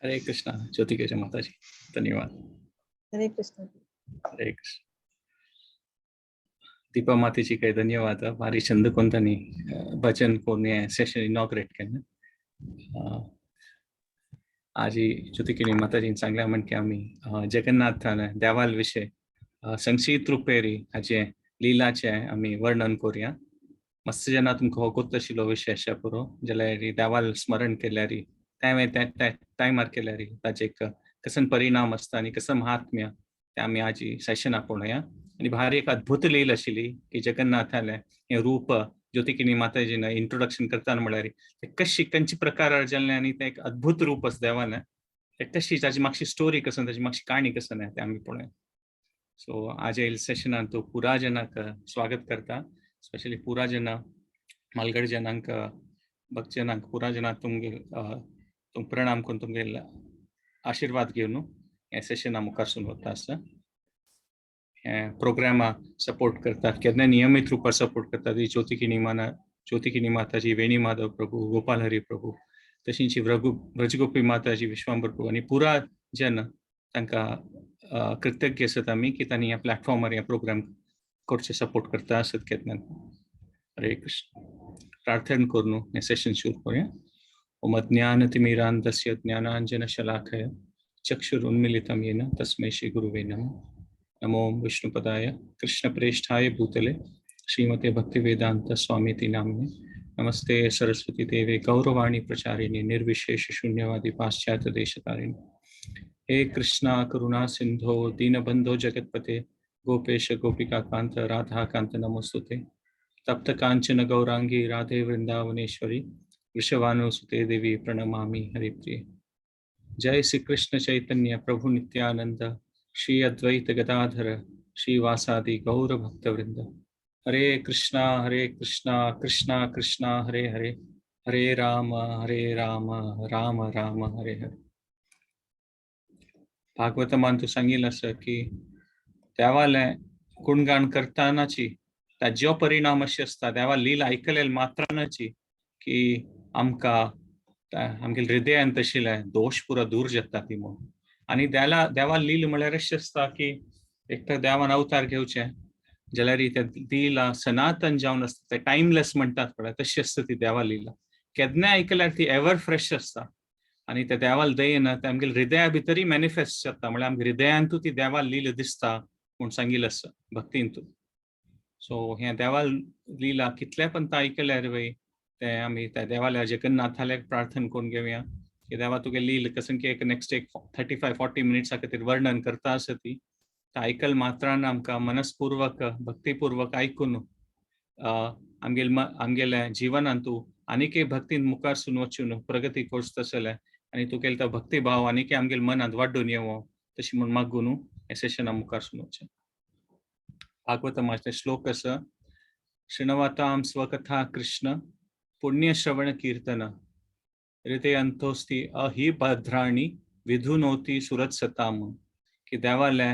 हरे कृष्णा ज्योतिकेश माता जी, धन्यवाद। हरे कृष्ण। हरे कृष्ण दीपा माता जी काही धन्यवाद. भारी छंद कोणतानी भजन कोणी सेशन इनॉग्रेट केलं. आज ज्योतिकिनी माताजी सांगल्या म्हणके आम्ही जगन्नाथान देवाल विषय संक्षिप्त रुपेरी हाचे लिलाचे आम्ही वर्णन करूया. मस्त जना तुमकां होगूत आशिल्लो विशय आसा पुरो जाल्यार देवाल स्मरण केल्यार त्या टायमार केल्यार ताचे कसन परिणाम आसता आनी कसं महात्म्य ते आमी आज सेशना पळोवया. आनी भारी एक अद्भुत लील आशिल्ली की जगन्नाथाले हे रूप ज्योतिकिनी माताजीन इंट्रोडक्शन करतना म्हळ्यार कशी खंयचे प्रकार जाल्ले आनी ते एक अद्भुत रूप आसा देवान कशी ताची मातशी स्टोरी कसन ताची मातशी काणी कसन ते आमी पळोवया. सो आज येयल्ल्या सेशनान तो पुरा जनाक स्वागत करता. स्पेशली पुरा जना मालगड जनांक भक्त जनांक पुरा जना तुमगे प्रणाम करून तुमगे आशीर्वाद घेवन हे सेशना मुखार सुरू वता आसा. हे प्रोग्रामा सपोर्ट करतात केन्ना नियमित रुपार सपोर्ट करतात ही ज्योतिकिनी माताजी, वेणी माधव प्रभू, गोपाल हरी प्रभू, तशींच व्रजगोपी माताजी, विश्वांबर प्रभू आनी पुरा जन तांकां कृतज्ञ आसात आमी की तांणी ह्या प्लॅटफॉर्मार हे प्रोग्राम करचे सपोर्ट करता आसत केन्ना. हरे कृष्ण प्रार्थना करून हे सेशन सुरू करूया. ओम ज्ञानतिमिरान्धस्य ज्ञानाञ्जनशलाकया चक्षुरुन्मीलितं येन तस्मै श्री गुरुवे नमः. नमो विष्णुपदाय कृष्णप्रेष्ठाय भूतले श्रीमते भक्तिवेदांत स्वामीति नामिने. नमस्ते सरस्वती देवे गौरवाणी प्रचारिणे निर्विशेष शून्यवादी पाश्चात्य देशतारिणे. हे कृष्णा करुणा सिंधो दीनबंधो जगतपते गोपेश गोपिका कांत राधा कांत नमोस्तुते. तप्त कांचन गौरांगी राधे वृंदावनेश्वरी वृषभानुसुते देवी प्रणमामि हरिप्रिये. जय श्री कृष्ण चैतन्य प्रभु नित्यानंद श्री अद्वैत गदाधर श्रीवासादि गौर भक्तवृंद. हरे कृष्णा कृष्णा कृष्णा हरे हरे हरे राम राम राम हरे हरे. भागवतमान तू सांगितलं असं की देवाले गुणगान करतानाची ताज्यो परिणाम अशें आसता देवा लील आयकलेल मात्रानाची की आमकां आमगे हृदयान तशिले दोष पुरो दूर जाता ती म्हणून. आनी देवा लील म्हळ्यार अशें आसता की एक तर देवान अवतार घेवचे जाल्यार ते लीला सनातन जावन आसता, ते टायमलेस म्हणटात पळय तशी आसता ती देवा लीला. केन्नाय आयकल्यार ती एवर फ्रेश आसता आनी त्या देवाल दयेन ते आमगे हृदया भितरय मॅनिफेस्ट जाता म्हळ्यार आमगे हृदयांतू ती देवा लील दिसता म्हूण सांगिल्लें आसा भक्तींतू. सो हे देवाल लीला कितले पण आयकल्यार वय ते आमी त्या देवाल्या जगन्नाथाले प्रार्थना करून घेवया की देवा तुगे लील कसन की एक नेक्स्ट एक 35-40 मिनिट्सा खातीर वर्णन करता आसा ती आयकल मात्रान आमकां मनस्पूर्वक भक्तीपूर्वक आयकून आमगेल्या जिवनांतू आनीकय भक्तीन मुखार सुन वचून प्रगती करचो आसले आनी तुगेलो तो भक्तिभाव आनीकय आमगेल मनांत वाडून येवो तशी म्हूण मागून हे सेशना मुखार सुन वचें. भागवतमाचे श्लोक आसा. शृण्वतां स्वकथा कृष्ण पुण्यश्रवण कीर्तन हृदयंतोस्ति अहिभद्राणि विधुनोति सुरत्सताम. की देवाले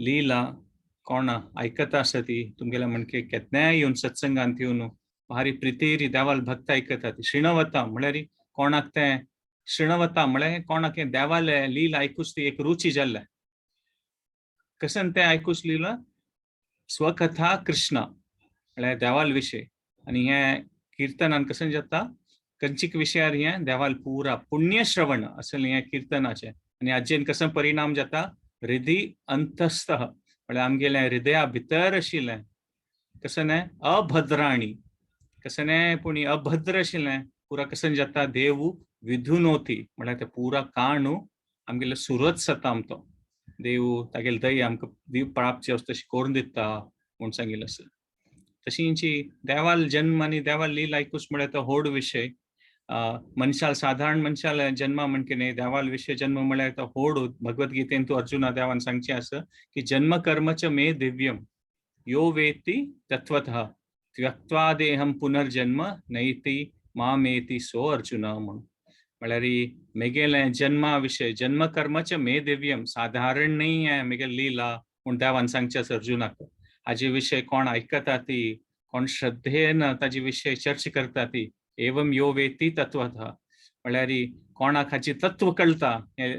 लीला कोण आयकता आसा ती तुमगेल्या म्हणके केन्नाय येवन सत्संगांत येवन भारी प्रितेरी देवाल भक्त आयकता ती शृण्वता म्हळ्यार कोणाक ते शृण्वता म्हळ्यार कोणाक देवाले लील आयकूच ती एक रुची जाल्ले कसन ते आयकूच लीला स्वकथा कृष्ण म्हळ्यार देवाल विशय आनी हे कीर्तनान कसन जाता खंयचीक विशयार हे देवाल पुरा पुण्यश्रवण असले हे कीर्तनाचे आनी हाजेन कसं परिणाम जाता हृदय अंतस्थ म्हळ्यार आमगेल्या हृदया भितर आशिल्लें कसन अभद्राणी कसन पूण अभद्र आशिल्लें पुरा कसन जाता देव विधुनोती म्हळ्यार ते पुरा काणू आमगेले सुरत सताम तो देव तागेले दय आमकां दीव प्राप्त तशी करून दिता म्हूण सांगिल्लें आसा. तशींची देवाल जन्म आनी देवाल लील आयकूच म्हळ्यार तो व्हड विशय. मनशाल साधारण मनशाल जन्मा म्हणके न्ही देवाल विशय जन्म म्हळ्यार तो व्हड भगवद्गीतेन तू अर्जुना देवान सांगचे आसा की जन्म कर्मच मे दिव्यम यो वेत्ति तत्वतः त्यक्त्वा देहम पुनर्जन्म नैति मामेति सो अर्जुन म्हणून. म्हळ्यार मेगेले जन्मा विशय जन्म कर्मच मे दिव्यम साधारण नाही आहे मेगेल लीला म्हूण देवान सांगचे आसा अर्जुनाक. हाजे विशय कोण आयकता ती कोण श्रद्धेन ताजे विशय चर्चा करता ती एवम यो वेत्ति तत्वतः म्हळ्यार कोणाक हाची तत्व कळटा हे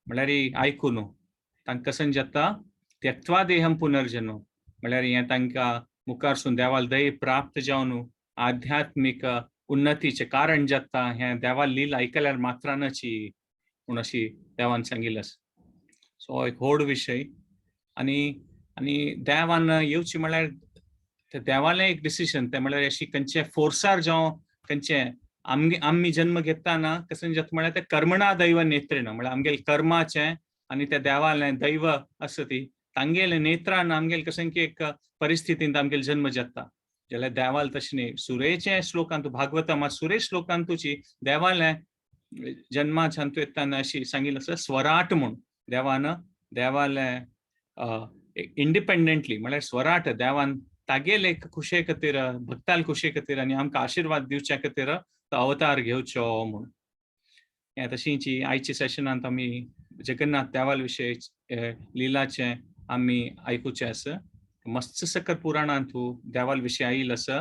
म्हळ्यार आयकून तांकां कसन जाता त्यक्त्वा देहम पुनर्जन्म म्हळ्यार हे तांकां मुखारसून देवाल दय प्राप्त जावन आध्यात्मिक उन्नतीचे कारण जाता हे देवा लील आयकल्यार मात्रानची म्हूण अशी देवान सांगिल्लें आसा. सो एक व्हड विशय आनी देवान येवची म्हळ्यार ते देवालें एक डिसिजन ते म्हळ्यार अशी खंयचे फोर्सार जावं खंयचे आमी जन्म घेतना कसन जाता म्हळ्यार ते कर्मणा दैव नेत्रेन म्हळ्यार आमगेले कर्माचे आनी त्या देवालें दैव आसा ती तांगेले नेत्रान आमगेले कसन की एक परिस्थितींत आमगेले जन्म जाता जाल्यार देवाल तशें न्ही सुरेचे श्लोकांत भागवतमात सुरेश श्लोकांतूची देवालें जन्माच्यान येताना अशी सांगिल्लें आसा स्वराट म्हूण देवालें इंडिपेंडंटली म्हळ्यार स्वराट देवान तागेले खुशे खातीर भक्ताल खुशे खातीर आनी आमकां आशिर्वाद दिवचे खातीर तो अवतार घेवचो म्हूण हे तशींची आयच्या सेशनांत आमी जगन्नाथ देवाल विशयी लिलाचे आमी आयकुचे आसा. मत्स्य पुराणांत देवाल विशयी आयिल्लो आसा.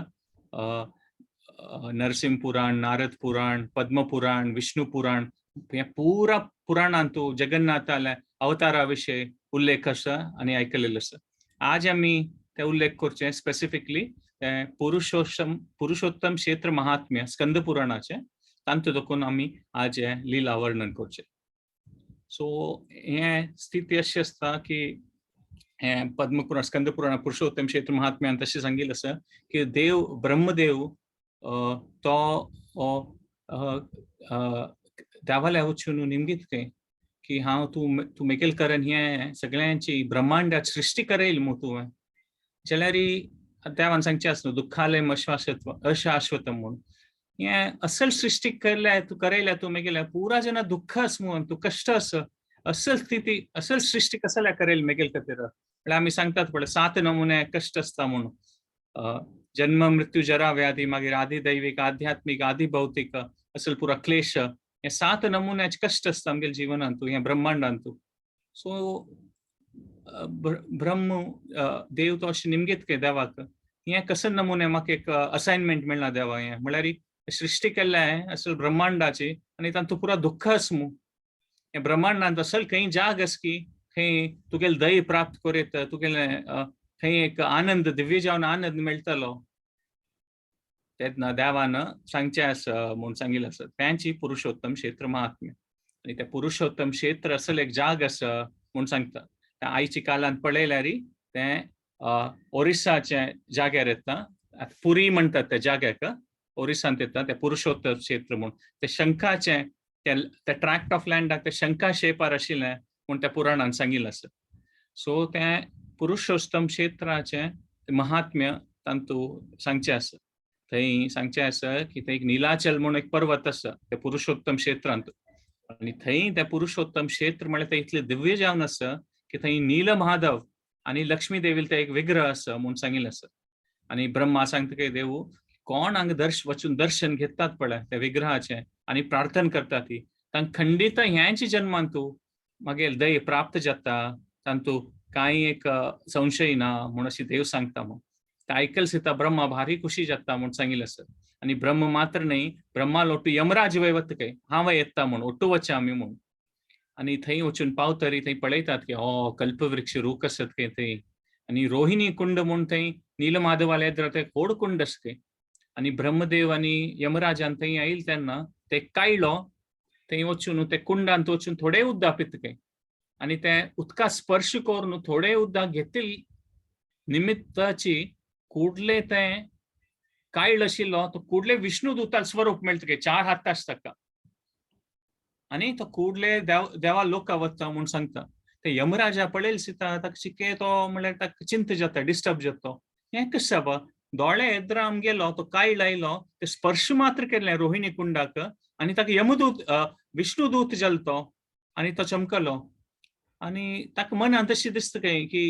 नरसिंह पुराण, नारद पुराण, पद्म पुराण, विष्णु पुराण हे पुरा पुराणांत जगन्नाथाल्या अवतारा विशयी उल्लेख आसा आनी आयकलेलो आसा. आज आमी ते उल्लेख करचे स्पेसिफिकली पुरुषोत्तम क्षेत्र महात्म्य स्कंद पुराणाचे तांतूं देखून आमी आज हे लीला वर्णन करचे. सो हे स्थिती अशी आसता की हे पद्मपुराण स्कंद पुराण पुरुषोत्तम क्षेत्र महात्म्यान तशें सांगिल्लें आसा की देव ब्रह्मदेव तो देवाल्या वचून निमगीत की हांव तूं मेकेल करन हे सगळ्यांची ब्रह्मांडात सृश्टी करेल मू तुवें जाल्यार देवान सांगचें आसता दुःखालयम अशाश्वतम म्हूण हे असल सृश्टी करयल्या तूं मेगेल्या पुरा जना दुःख आस म्हूण तूं कश्ट आस असल स्थिती असल सृश्टी कसल्या करेल मेगेल खातीर म्हळ्यार आमी सांगतात पळय 7 नमुने कश्ट आसता म्हूण जन्म मृत्यू जरा व्याधी मागीर आदी दैविक आध्यात्मिक आदी भौतिक असल पुरा क्लेश हे 7 नमुन्याचे कश्ट आसता आमगेल्या जिवनांत हे ब्रह्मांडांत. सो ब्रह्म देव तो अशें निमगीत देवाक हे कसन नमुने म्हाका एक असायनमेंट मेळना देवा हे म्हळ्यार सृश्टी केल्लें असल ब्रह्मांडाची आनी तातूंत पुरा दुःख आस मू हे ब्रह्मांडांत असल खंय जाग आस की खंय तुगेले दय प्राप्त करीत तुगेले खंय एक आनंद दिव्य जावन आनंद मेळटलो तेन्ना देवान सांगचें आसा म्हूण सांगिल्लें आसा तांची पुरुषोत्तम क्षेत्र महात्म्य आनी ते पुरुषोत्तम क्षेत्र असल एक जाग आसा म्हूण सांगता. आयच्या काळांत पळयल्यार ते ओरिसाचे जाग्यार येता पुरी म्हणटात त्या जाग्याक ओरिसांत येता ते पुरुषोत्तम क्षेत्र म्हूण ते शंखाचे ते ट्रॅक्ट ऑफ लँडाक ते शंखा शेपार आशिल्लें म्हूण त्या पुराणान सांगिल्लें आसा. सो ते पुरुषोत्तम क्षेत्राचे महात्म्य तांतूं सांगचें आसा. थंय सांगचें आसा की थंय एक निलाचल म्हूण एक पर्वत आसा ते पुरुषोत्तम क्षेत्रांत आनी थंय ते पुरुषोत्तम क्षेत्र म्हळ्यार ते इतलें दिव्य जावन आसा की थंय नील महादेव आनी लक्ष्मी देवील ते एक विग्रह आसा म्हूण सांगिल्लें आसा. आनी ब्रह्मा सांगता की देव कोण हांगा वचून दर्शन घेतात पळय त्या विग्रहाचे आनी प्रार्थना करता ती तांकां खंडीत ह्याची जन्मांत मागीर दय प्राप्त जाता तांतूं कांय एक संशय ना म्हूण अशी देव सांगता म्हूण ते आयकल सिता ब्रह्मा भारी खुशी जाता म्हूण सांगिल्लें आसा. आनी ब्रह्म मात्र न्ही ब्रह्मा लोटू यमराज वय वता काय हांव येता म्हूण ओट्टू वचा आमी म्हूण आनी थंय वचून पावतरी थंय पळयतात की कल्पवृक्ष रूख आसत खंय थंय आनी रोहिणी कुंड म्हूण थंय नीलमाधवाल येद्र ते व्हड कुंड आसा खंय आनी ब्रह्मदेव आनी यमराजान थंय आयिल्ले तेन्ना ते कायलो थंय वचून ते कुंडांत वचून थोडे उदक पिता काय आनी ते उदका स्पर्श करून थोडे उदक घेतले निमित्ताची कुडले ते कायळ आशिल्लो तो कुडले विष्णू दूताल स्वरूप मेळटा काय 4 हात आसता ताका आनी तो कुडले देवा लोका वता म्हूण सांगता. ते यमराजा पळयले सिता ताका शिके तो म्हळ्यार ताका चिंत जाता डिस्टर्ब जाता हें कशें जाबा दोळे येद्र आमगेलो तो कायळ आयलो ते स्पर्श मात्र केलें रोहिणी कुंडाक आनी ताका यमदूत विष्णू दूत जालो तो आनी तो चमकलो आनी ताका मनांत अशें दिसता काय की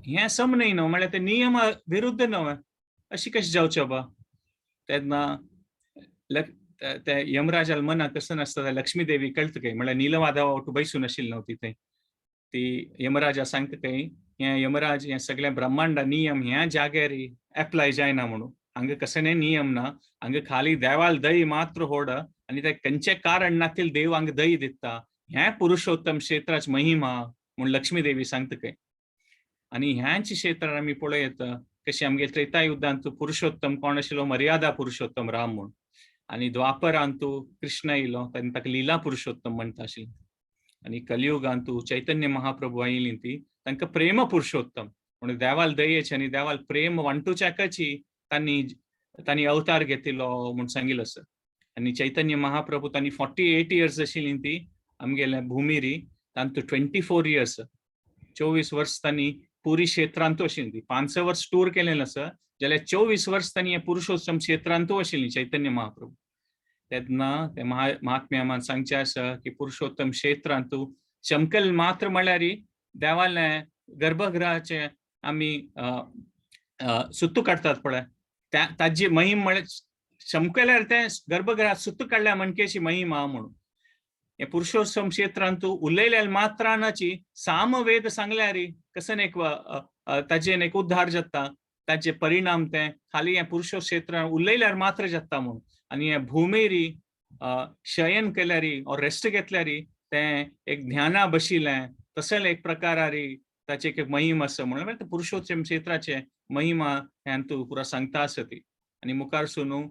हें सम न्ही न्हू म्हळ्यार ते नियमा विरुद्ध न्हू अशी कशें जावचें बा. तेन्ना ते यमराजाल मनाक कसं नासता लक्ष्मी देवी कळटा काय म्हळ्यार नीलमाधवा ओटू बैसून आशिल्ली न्हू ती थंय ती यमराजा सांगता काय हें यमराज हें सगळें ब्रह्मांड नियम ह्या जाग्यार एप्लाय जायना म्हणून हांगा कसले नियम ना हांगा खाली देवाल दय मात्र होड आणि त्या खंयचे कारणातील देव हांगा दय दिता हे पुरुषोत्तम क्षेत्राची महिमा म्हूण लक्ष्मी देवी सांगता काय. आणि ह्यांची क्षेत्रार आमी पळयत कशी आमगे त्रेता युद्धांत पुरुषोत्तम कोण आशिल्लो, मर्यादा पुरुषोत्तम राम म्हूण, आणि द्वापरांतू कृष्ण येयलो, ताका लिला पुरुषोत्तम म्हणटा आशिल्ले, आणि कलियुगांतू चैतन्य महाप्रभू आयिल्ली ती तांकां प्रेम पुरुषोत्तम म्हणून देवाल दयेचे आनी देवाल प्रेम वांटूच्याकची तांणी अवतार घेतिल्लो म्हूण सांगिल्लो आसा. आनी चैतन्य महाप्रभू तांणी 48 इयर्स आशिल्लीं ती आमगेल्या भुमीरी, तांतू 24 इयर्स 24 वर्स तांणी पुरी क्षेत्रांतू आशिल्लीं. 5 वर्स टूर केलेलें आसा, जाल्यार 24 वर्स तांणी पुरुषोत्तम क्षेत्रांतू आशिल्लीं चैतन्य महाप्रभू. तेन्ना ते महात्म्या आम्हाला सांगचे आसा की पुरुषोत्तम क्षेत्रांतू चमकल मात्र म्हळ्यार देवाले गर्भगृहाचे आमी सुत्तू काडतात पळय, ताजी महिम म्हळ्यार चमकल्यार ते गर्भगृहात सुत्तू काडल्या म्हणकेची महिमा आहा म्हणून. हे पुरुषोत्तम क्षेत्रांतू उलयल्या मात्रानाची सामवेद सांगल्यार कसन एक ताजेन एक उद्धार जाता, ताचे परिणाम ते खाली हे पुरुषोत्तम क्षेत्रांत उलयल्यार मात्र जाता म्हणून. आणि हे भुमेरी शयन केल्यार और रेस्ट घेतल्यार ते एक ध्याना बशिल्लें तसले एक प्रकारारी ताचे एक महिमा आसा म्हणून पुरुषोत्तम क्षेत्राचे महिमा ह्यांतू पुरा सांगता आसा ती. आणि मुखार सुनू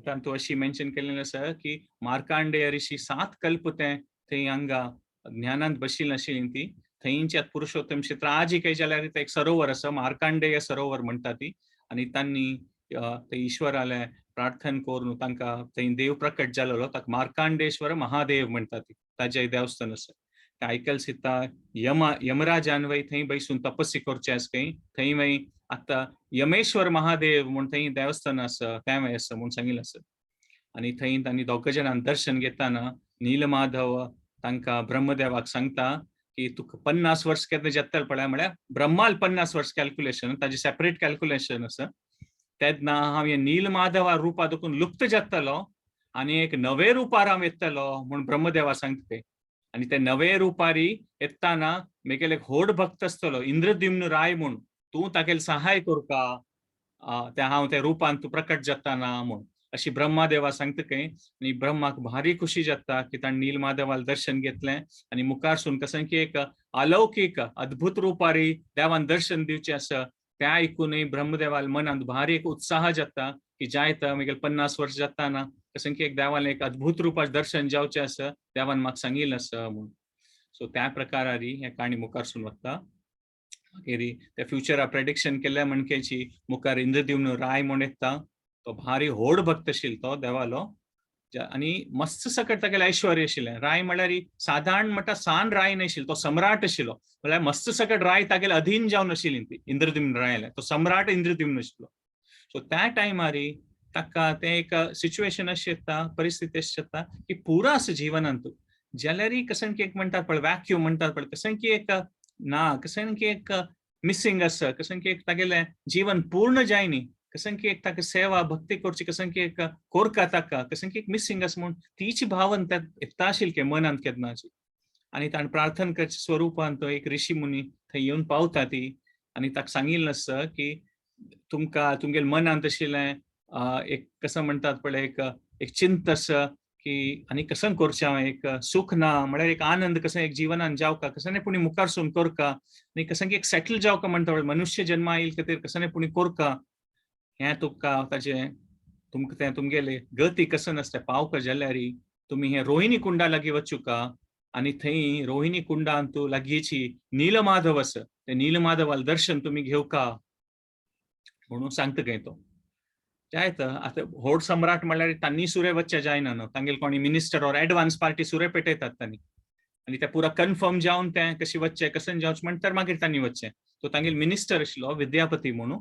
तांतू अशी मेन्शन केलेलें आसा की मार्कांडेय ऋषी 7 कल्प ते थंय हांगा ज्ञानांत बशिल्लीं आशिल्लीं ती. थंयच्यात पुरुषोत्तम क्षेत्र आज काही जाल्यार एक सरोवर आसा, मार्कांडेय सरोवर म्हणटा ती. आणि तांणी ते ईश्वराले प्रार्थना करून तांकां थंय देव प्रकट जालेलो, ताका मार्कांडेश्वर महादेव म्हणटा ती, ताजें देवस्थान आसा. ते आयकल सिता यमराजान वय थंय बसून तपस्या करचे आसा थंय वय आतां यमेश्वर महादेव म्हूण थंय देवस्थान आसा, त्या वय आसा म्हूण सांगिल्लें आसा. आणि थंय तांणी दोग जाणां दर्शन घेताना नीलमाधव तांकां ब्रह्मदेवाक सांगता की तुका 50 वर्स केन्ना जातले पळय, म्हळ्यार ब्रह्माल 50 वर्स कॅल्क्युलेशन, ताजे सेपरेट कॅल्क्युलेशन आसा. तेन्ना हांव हे नीलमाधवा रुपा देखून लुप्त जातलो आनी एक नवे रुपार हांव येतलो म्हूण ब्रह्मदेवा सांगता. आणि ते नवे रुपारी येताना मेगेले एक व्हड भक्त आसतलो इंद्रद्युम्न राय म्हूण, तूं तागेले सहाय करता ते हांव ते रुपान तूं प्रकट जाताना म्हूण अशी ब्रह्मादेवा सांगता काय. आणि ब्रह्माक भारी खुशी जाता की ताणें नीलमाधवाल दर्शन घेतलें आणि मुखार सुन कसं की एक अलौकिक अद्भुत रुपारी देवान दर्शन दिवचें आसा. ते आयकून ब्रह्मदेवाल मनांत भारी एक उत्साह जाता की जायता मागीर 50 वर्स जाताना कसं की एक देवान एक अद्भुत रुपाचें दर्शन जावचें आसा, देवान म्हाका सांगिल्लें आसा म्हूण. सो त्या प्रकारारी हे काणी मुखार सुन वता. मागीर ते फ्युचरा प्रेडिक्शन केल्ल्या म्हणकेची मुखार इंद्रद्युम्न राय म्हूण येता. तो भारी व्हड भक्त आशिल्लो तो देवालो, आणि मस्त सकट तागेलें ऐश्वर्य आशिल्लें. राय म्हळ्यार साधारण म्हणटा सान राय नाशिल्लो, तो सम्राट आशिल्लो. म्हळ्यार मस्त सकट राय तागेले अधीन जावन आशिल्ली ती इंद्रद्युम्न रायाले, तो सम्राट इंद्रद्युम्न आशिल्लो. सो त्या टायमार ताका ते एक सिच्युएशन अशी येता, परिस्थिती अशी येता की पुरो आसा जिवनांत जाल्यार कसं की एक म्हणटात पळय वॅक्यूम म्हणटात पळय, कसं की एक ना, कसं की एक मिसिंग आसा, कसं की एक तागेलें जीवन पूर्ण जायनी, कसं की एक ताका सेवा भक्ती करची कसं की एक कोरका ताका कसं की एक मिसिंग आसा म्हूण तीच भावन त्यात येता आशिल्ली के मनांत केन्नाची. आणि ताणें प्रार्थना करचे स्वरुपान तो एक ऋषी मुनी थंय येवन पावता ती. आणि ताका सांगिल्लें आसा की तुमकां तुमगेल्या मनांत आशिल्लें एक कसं म्हणटात पळय एक चिंत आसा की आनी कसं करचें हांवें, एक सुख ना म्हळ्यार एक आनंद कसं एक जीवनान जावका कसं पुणी मुखार सून करका, आनी कसं की एक सेटल जावका म्हणटा पळय मनुष्य जन्मा येयले खातीर कसं पुणी करका. हें तुमकां ताजें तुमकां तें तुमगेलें गती कसं आसता पावका जाल्यार तुमी हे रोहिणी कुंडा लागीं वचूका. आणि थंय रोहिणी कुंडांत लागींची नीलमाधव आसा, ते नीलमाधवाल दर्शन तुमी घेवका म्हणून सांगता काय तो. जायता आतां व्हड सम्राट म्हळ्यार तांणी सुरे वचचें जायना न्हू, तांगेले कोणी मिनिस्टर ऑर एडवान्स पार्टी सुरे पेटयतात तांणी, आनी ते पुरो कन्फर्म जावन ते कशें वचचें कसं जावचें म्हणटा मागीर तांणी वचचें. तो तांगेलो मिनिस्टर आशिल्लो विद्यापती म्हणून,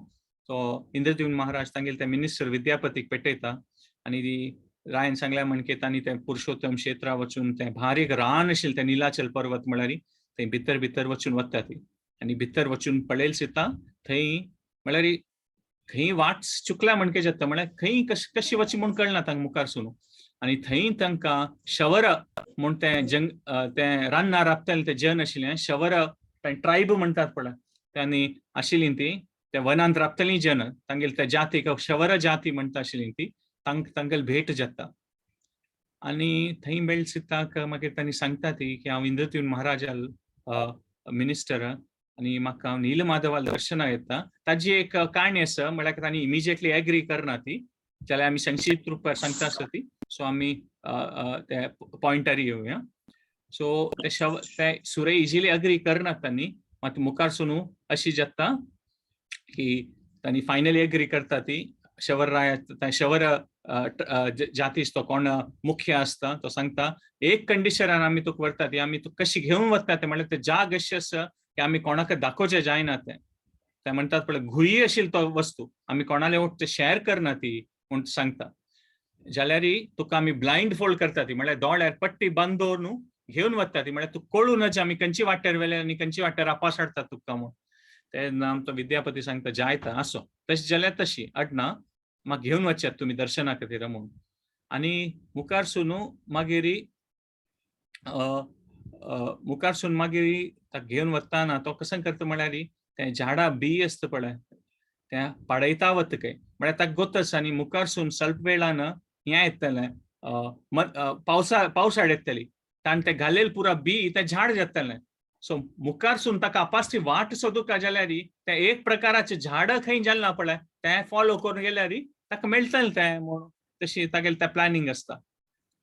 तो इंद्रद्युम्न महाराज तांगेले ते मिनिस्टर विद्यापतीक पेटयता. आनी रायन सांगल्या म्हणके तांणी ते पुरुषोत्तम क्षेत्रा वचून ते भारीक रान आशिल्लें ते निलाचल पर्वत म्हळ्यार थंय भितर भितर वचून वता ती. आनी भितर वचून पळयलें सिता थंय म्हळ्यार खंय वाट चुकल्या म्हणके जाता, म्हळ्यार खंय कशी वची म्हूण कळना तांकां मुखार सुनू. आनी थंय तांकां शवर म्हूण ते रान्नार राबताले ते जन आशिल्ले, शवर ट्रायब म्हणटात पळय त्यांनी आशिल्लीं ती, ते वनांत राबतलीं जन तांगेले त्या जातीक शवर जाती म्हणटा आशिल्लीं ती, तांगेली भेट जाता. आनी थंय मेळ चित्ताक मागीर तांणी सांगता ती की हांव इंद्रद्युम्न महाराजाल मिनिस्टर आनी म्हाका हांव नीलमाधवाल दर्शना येता. ताजी एक काणी आसा, म्हळ्यार तांणी इमिजिएटली एग्री करना ती, जाल्यार आमी संक्षिप्त रुपार सांगता आसता ती. सो आमी त्या पॉइंटार येवया. सो ते सुरे इजिली एग्री करनात तांणी, मात मुखारसून अशी जाता की तांणी फायनली एग्री करता ती. शवर जातीस तो कोण मुख्य आसता तो सांगता एक कंडिशनान आमी तुका व्हरता ती, आमी तुका कशी घेवन वता ते म्हळ्यार ते जाग अशें आसा की आमी कोणाक दाखोवचें जायना ते म्हणटात पळय घुयी आशिल्ली तो वस्तू, आमी कोणाले ते शेअर करना ती म्हूण सांगता. जाल्यार तुका आमी ब्लायंड फोल्ड करता ती, म्हळ्यार दोळ्यार पट्टी बांद दवरून घेवन वता ती, म्हळ्यार तुका कळूं नज आमी खंयची वाटेर वेले आनी खंयची वाटेर आपास हाडटात तुका म्हूण. तेन्ना आमचो विद्यापती सांगता जायता आसो तशी जाल्यार तशी अडना, म्हाका घेवन वचयात तुमी दर्शना खातीर म्हूण. आनी मुखारसून मागीर ताका घेवन वताना तो कसं करता म्हळ्यार ते झाडां बी आसता पळय त्या पाडयता वतकय, म्हळ्यार ताका गोत आसा आनी मुखारसून स्वल्प वेळान हें येतलें पावसाळ येतली, ताणें ते घालेल पुरा बी ते झाड जातलें. सो मुखारसून ताका आपासची वाट सोदूंक जाल्यार ते एक प्रकाराचे झाड खंय जालना पळय ते फॉलो करून गेल्यार ताका मेळटलें तें म्हूण तशी तागेलें तें प्लॅनिंग आसता.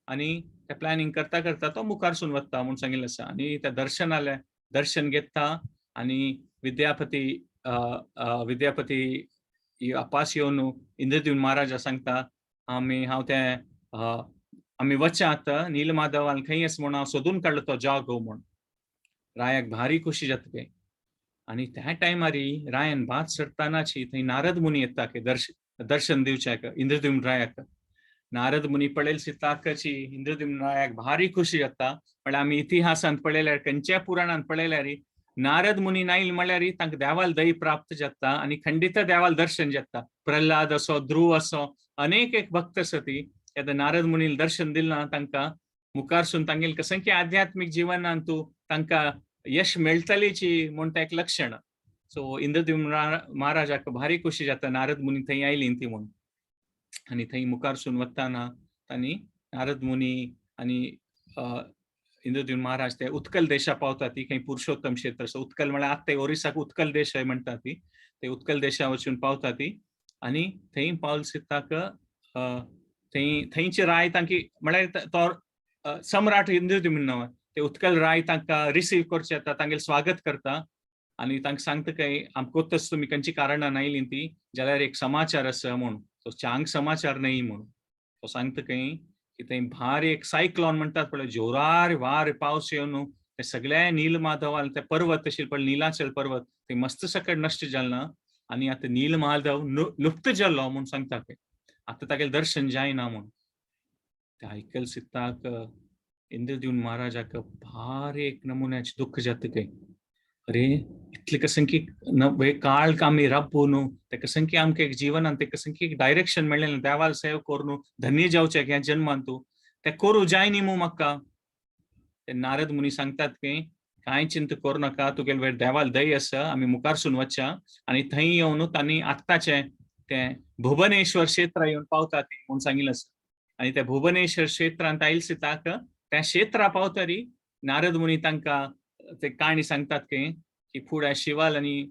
आनी ते प्लॅनिंग करता करता तो मुखारसून वता म्हूण सांगिल्लें आसा. आनी ते दर्शन घेता आनी विद्यापती आपास येवन इंद्रद्युम्न महाराजा सांगता आमी वचात नीलमाधवान खंय आसा म्हूण हांव सोदून काडलो तो जागो म्हूण. रायाक भारी खुशी जाता पळय. आनी त्या टायमार रायान भात सरतानाची थंय नारद मुनी येता दर्शन दिवच्याक इंद्रद्युम्न रायाक. नारद मुनी पळयल सिताकाची इंद्रद्युम्न रायाक भारी खुशी जाता. म्हळ्यार आमी इतिहासांत पळयल्यार खंयच्या पुराणांत पळयल्यार नारद मुनी नायल म्हळ्यार तांकां देवाल दय प्राप्त जाता आनी खंडित देवाल दर्शन जाता. प्रल्हाद असो, ध्रुव असो, अनेक एक भक्त आसा ती येता नारद मुनील दर्शन दिलना तांकां मुखारसून तांगेल कसंकी आध्यात्मिक जिवनांत तांकां यश मेळटलीची म्हूण ते एक लक्षण. सो इंद्रद्युम्न महाराजाक भारी खुशी जाता नारद मुनी थंय आयली ती म्हूण. आनी थंय मुखारसून वताना तांणी नारद मुनी आनी इंद्रद्युम्न महाराज ते उत्कल देशा पावता ती, खंय पुरुषोत्तम क्षेत्र आसा. उत्कल म्हळ्यार आतां ओरिसाक उत्कल देश म्हणटा ती, ते उत्कल देशा वचून पावता ती. आनी थंय पावल सिताक थंयचे राय तांकी म्हळ्यार तो सम्राट इंद्रद्युम्न ते उत्कल राय तांकां रिसीव करचे येता, तांगेलें स्वागत करता आनी तांकां सांगता काय आमकोच तुमी खंयची कारणान आयली ती, जाल्यार एक समाचार आसा म्हूण. तो चांग समाचार न्हय म्हूण तो सांगता काय की थंय भार एक सायक्लॉन म्हणटात पळय, जोरार वार पावस येवन ते सगळे नीलमाधवाल ते पर्वत आशिल्ले पळय नीलाचल पर्वत ते मस्त सकट नश्ट जालना आनी आतां नीलमाधव लुप्त जाल्लो म्हूण सांगता ते. आतां तागेलें दर्शन जायना म्हूण. ते आयकल सिताक इंद्रद्युम्न महाराजाक भारी एक नमुन्याचें दुःख जाता काय. अरे इतले कसंकी काळ आमी राबून ते कसंकी आमकां एक जिवनांत ते कसंकी एक डायरेक्शन मेळ्ळें देवाल सेव करून धन्य जावचें ह्या जन्मांत ते करूं जाय न्ही मू म्हाका. ते नारद मुनी सांगतात की कांय चिंता करूं नाका, तुगेले देवाल दय आसा, आमी मुखारसून वचया. आनी थंय येवन तांणी आत्ताचें ते भुवनेश्वर क्षेत्र येवन पावतात म्हूण सांगिल्लें आसा. आनी त्या भुवनेश्वर क्षेत्रांत आयले सिताक त्या क्षेत्रा पावतरी नारद मुनी तांकां ते काणी सांगतात की फुडें शिवाल आनी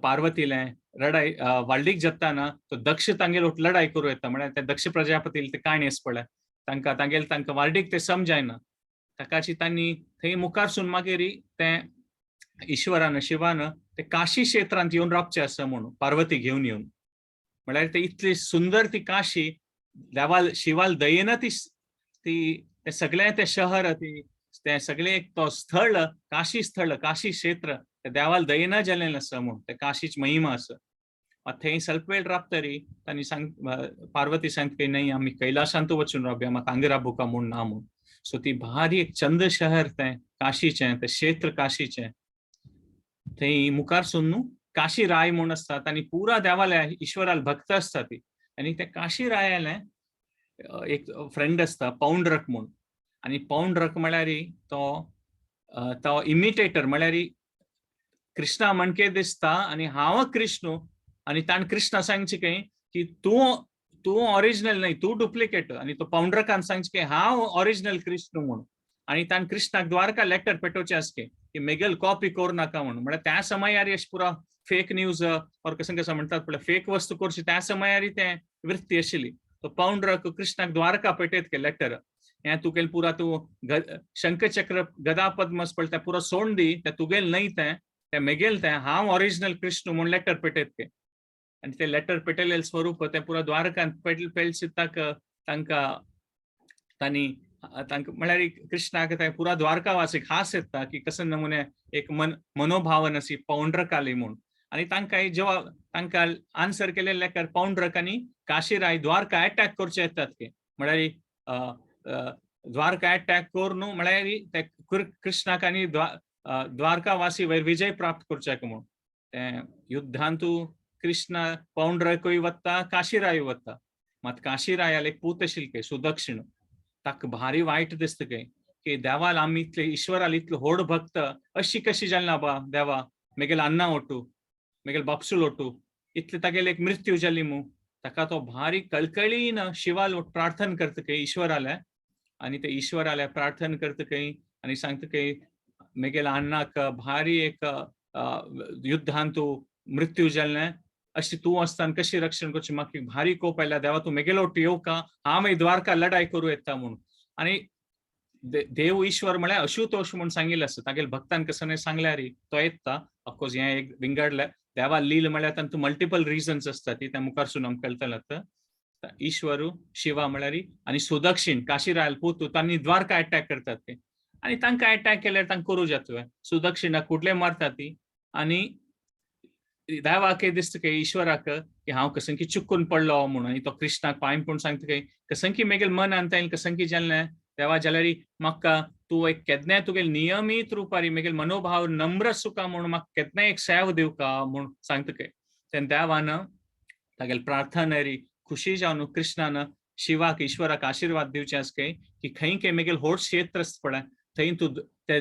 पार्वतीले लढाई वाल्डीक जाताना तो दक्ष तांगेलो लढाई करूं येता. म्हळ्यार ते दक्ष प्रजापतील ते काणी आसा पळय तांकां वाल्डीक ते समजायना. ताकाची तांणी थंय मुखारसून मागीर ते ईश्वरान शिवान ते काशी क्षेत्रांत येवन रावचें आसा म्हूण पार्वती घेवन येवन. म्हळ्यार ते इतली सुंदर ती काशी देवाल शिवाल दयेन ते सगळे ते शहर ते सगळे तो स्थळ काशी क्षेत्र ते देवाल दयेन जाल्लें आसा म्हूण ते काशीची महिमा आसा. थंय स्वल्प वेळ राबतरी तांणी पार्वती सांगता न्हय आमी कैलासांत वचून रावया, म्हाका हांगा राबूं म्हूण ना म्हूण. सो ती भारी एक चंद शहर ते काशीचें ते क्षेत्र काशीचें. थंय मुखारसून काशी राय म्हूण आसतात आनी पुरा देवाल्या ईश्वराल भक्त आसता ती. आनी ते काशी रायाले एक फ्रेंड आसता पौंडरक म्हूण. आनी पौंडरक म्हळ्यार तो इमिटेटर म्हळ्यार कृष्णा म्हणके दिसता आनी हांव कृष्ण आनी ताणें कृष्णा सांगचें की तूं तू ओरिजिनल नाही, तू डुप्लिकेट. आणि तो पावंडरकान सांगचे की हांव ओरिजिनल कृष्ण म्हणून. आणि तान कृष्णाक द्वारका लेटर पेटोवचे आसके की मेगेल कॉपी करू नाका म्हणून. म्हणजे त्या समयार अशी पुरा फेक न्यूज और कसं कसं म्हणतात पळय फेक वस्तू करची त्या समयार ते वृत्ती आशिल्ली. तो पावंडरक कृष्णाक द्वारका पेटयत के लेटर हे तुगेल पुरा तू शंखचक्र गदा पद्मस पळय त्या पुरा सोडून दी ते तुगेल नाही ते मेगेल ते हांव ओरिजिनल कृष्ण म्हणून लेटर पेटयत के. आणि ते लेटर पेटयलेलें स्वरूप ते पुरा द्वारकांत पेटसिताक तांकां तांणी म्हळ्यार कृष्णाक ते पुरा द्वारकावासी खास येता की कसं नमुने एक मनोभावन अशी पावंडरकाली म्हणून. आणि तांकां जेव्हा तांकां आन्सर केले लेकर पावंडरकांनी काशीराय द्वारका अटॅक करचे येतात की म्हळ्यार द्वारका अटॅक कर न्हू म्हळ्यार ते कृष्णाक आनी द्वारकावासी वयर विजय प्राप्त करचे म्हणून. ते युद्धांतू कृष्ण पावंडरकूय वता काशीराय वता. मात काशीरायाल एक पूत आशिल्ली सुदक्षिण ताका भारी वायट दिसता की देवाल आमी इतले ईश्वराल इतलो व्हड भक्त अशी कशी जालना बा देवा मेगेल अन्ना ओटू मेगेल बापसूल ओटू इतले तागेल एक मृत्यू जाली मू. ताका तो भारी कळकळीन शिवाल प्रार्थना करता की ईश्वराले. आणि ते ईश्वराले प्रार्थना करता की आणि सांगता की मेगेल अन्नाक भारी एक युद्धांतू मृत्यू जाल्ले अशी तू असताना कशी रक्षण करची म्हाका भारी कोप आयला देवा तू मेगेलो येऊ का हांव द्वारका लढाई करू येता म्हणून. आणि देव ईश्वर म्हळ्यार अशुतोष म्हणून सांगिल्लें आसा तागेल भक्तान कसं सांगल्यार तो येता. ऑफकोर्स हे एक विंगडले देवा लील म्हळ्यार तांतू मल्टिपल रिजन्स आसता ती त्या मुखारसून आमकां कळटलें. ईश्वरू शिवा म्हळ्यार आणि सुदक्षिण काशीरायल पूत तांणी द्वारका अटॅक करतात ते. आणि तांकां अटॅक केल्यार तांकां करू जाता सुदक्षिणाक कुठले मारता ती. आणि देवाक दिसता की ईश्वराक की हांव कसं की चुकून पडलो म्हणून. आणि तो कृष्णाक पांय पडून सांगता की कसं की मेगेल मन आनी कसं की जाल्लें देवा जाल्यार म्हाका तू एक केदनाय तुगेल नियमीत रुपारी मेगेल मनोभाव नम्र सुका म्हणून म्हाका केदनाय एक सेवा दिवका म्हणून सांगता की तेन्ना देवान तागेल प्रार्थना खुशी जावन कृष्णान शिवाक ईश्वराक आशीर्वाद दिवचे आसके की खंय के मेगेल व्हड क्षेत्र आसता पळय थंय तूं ते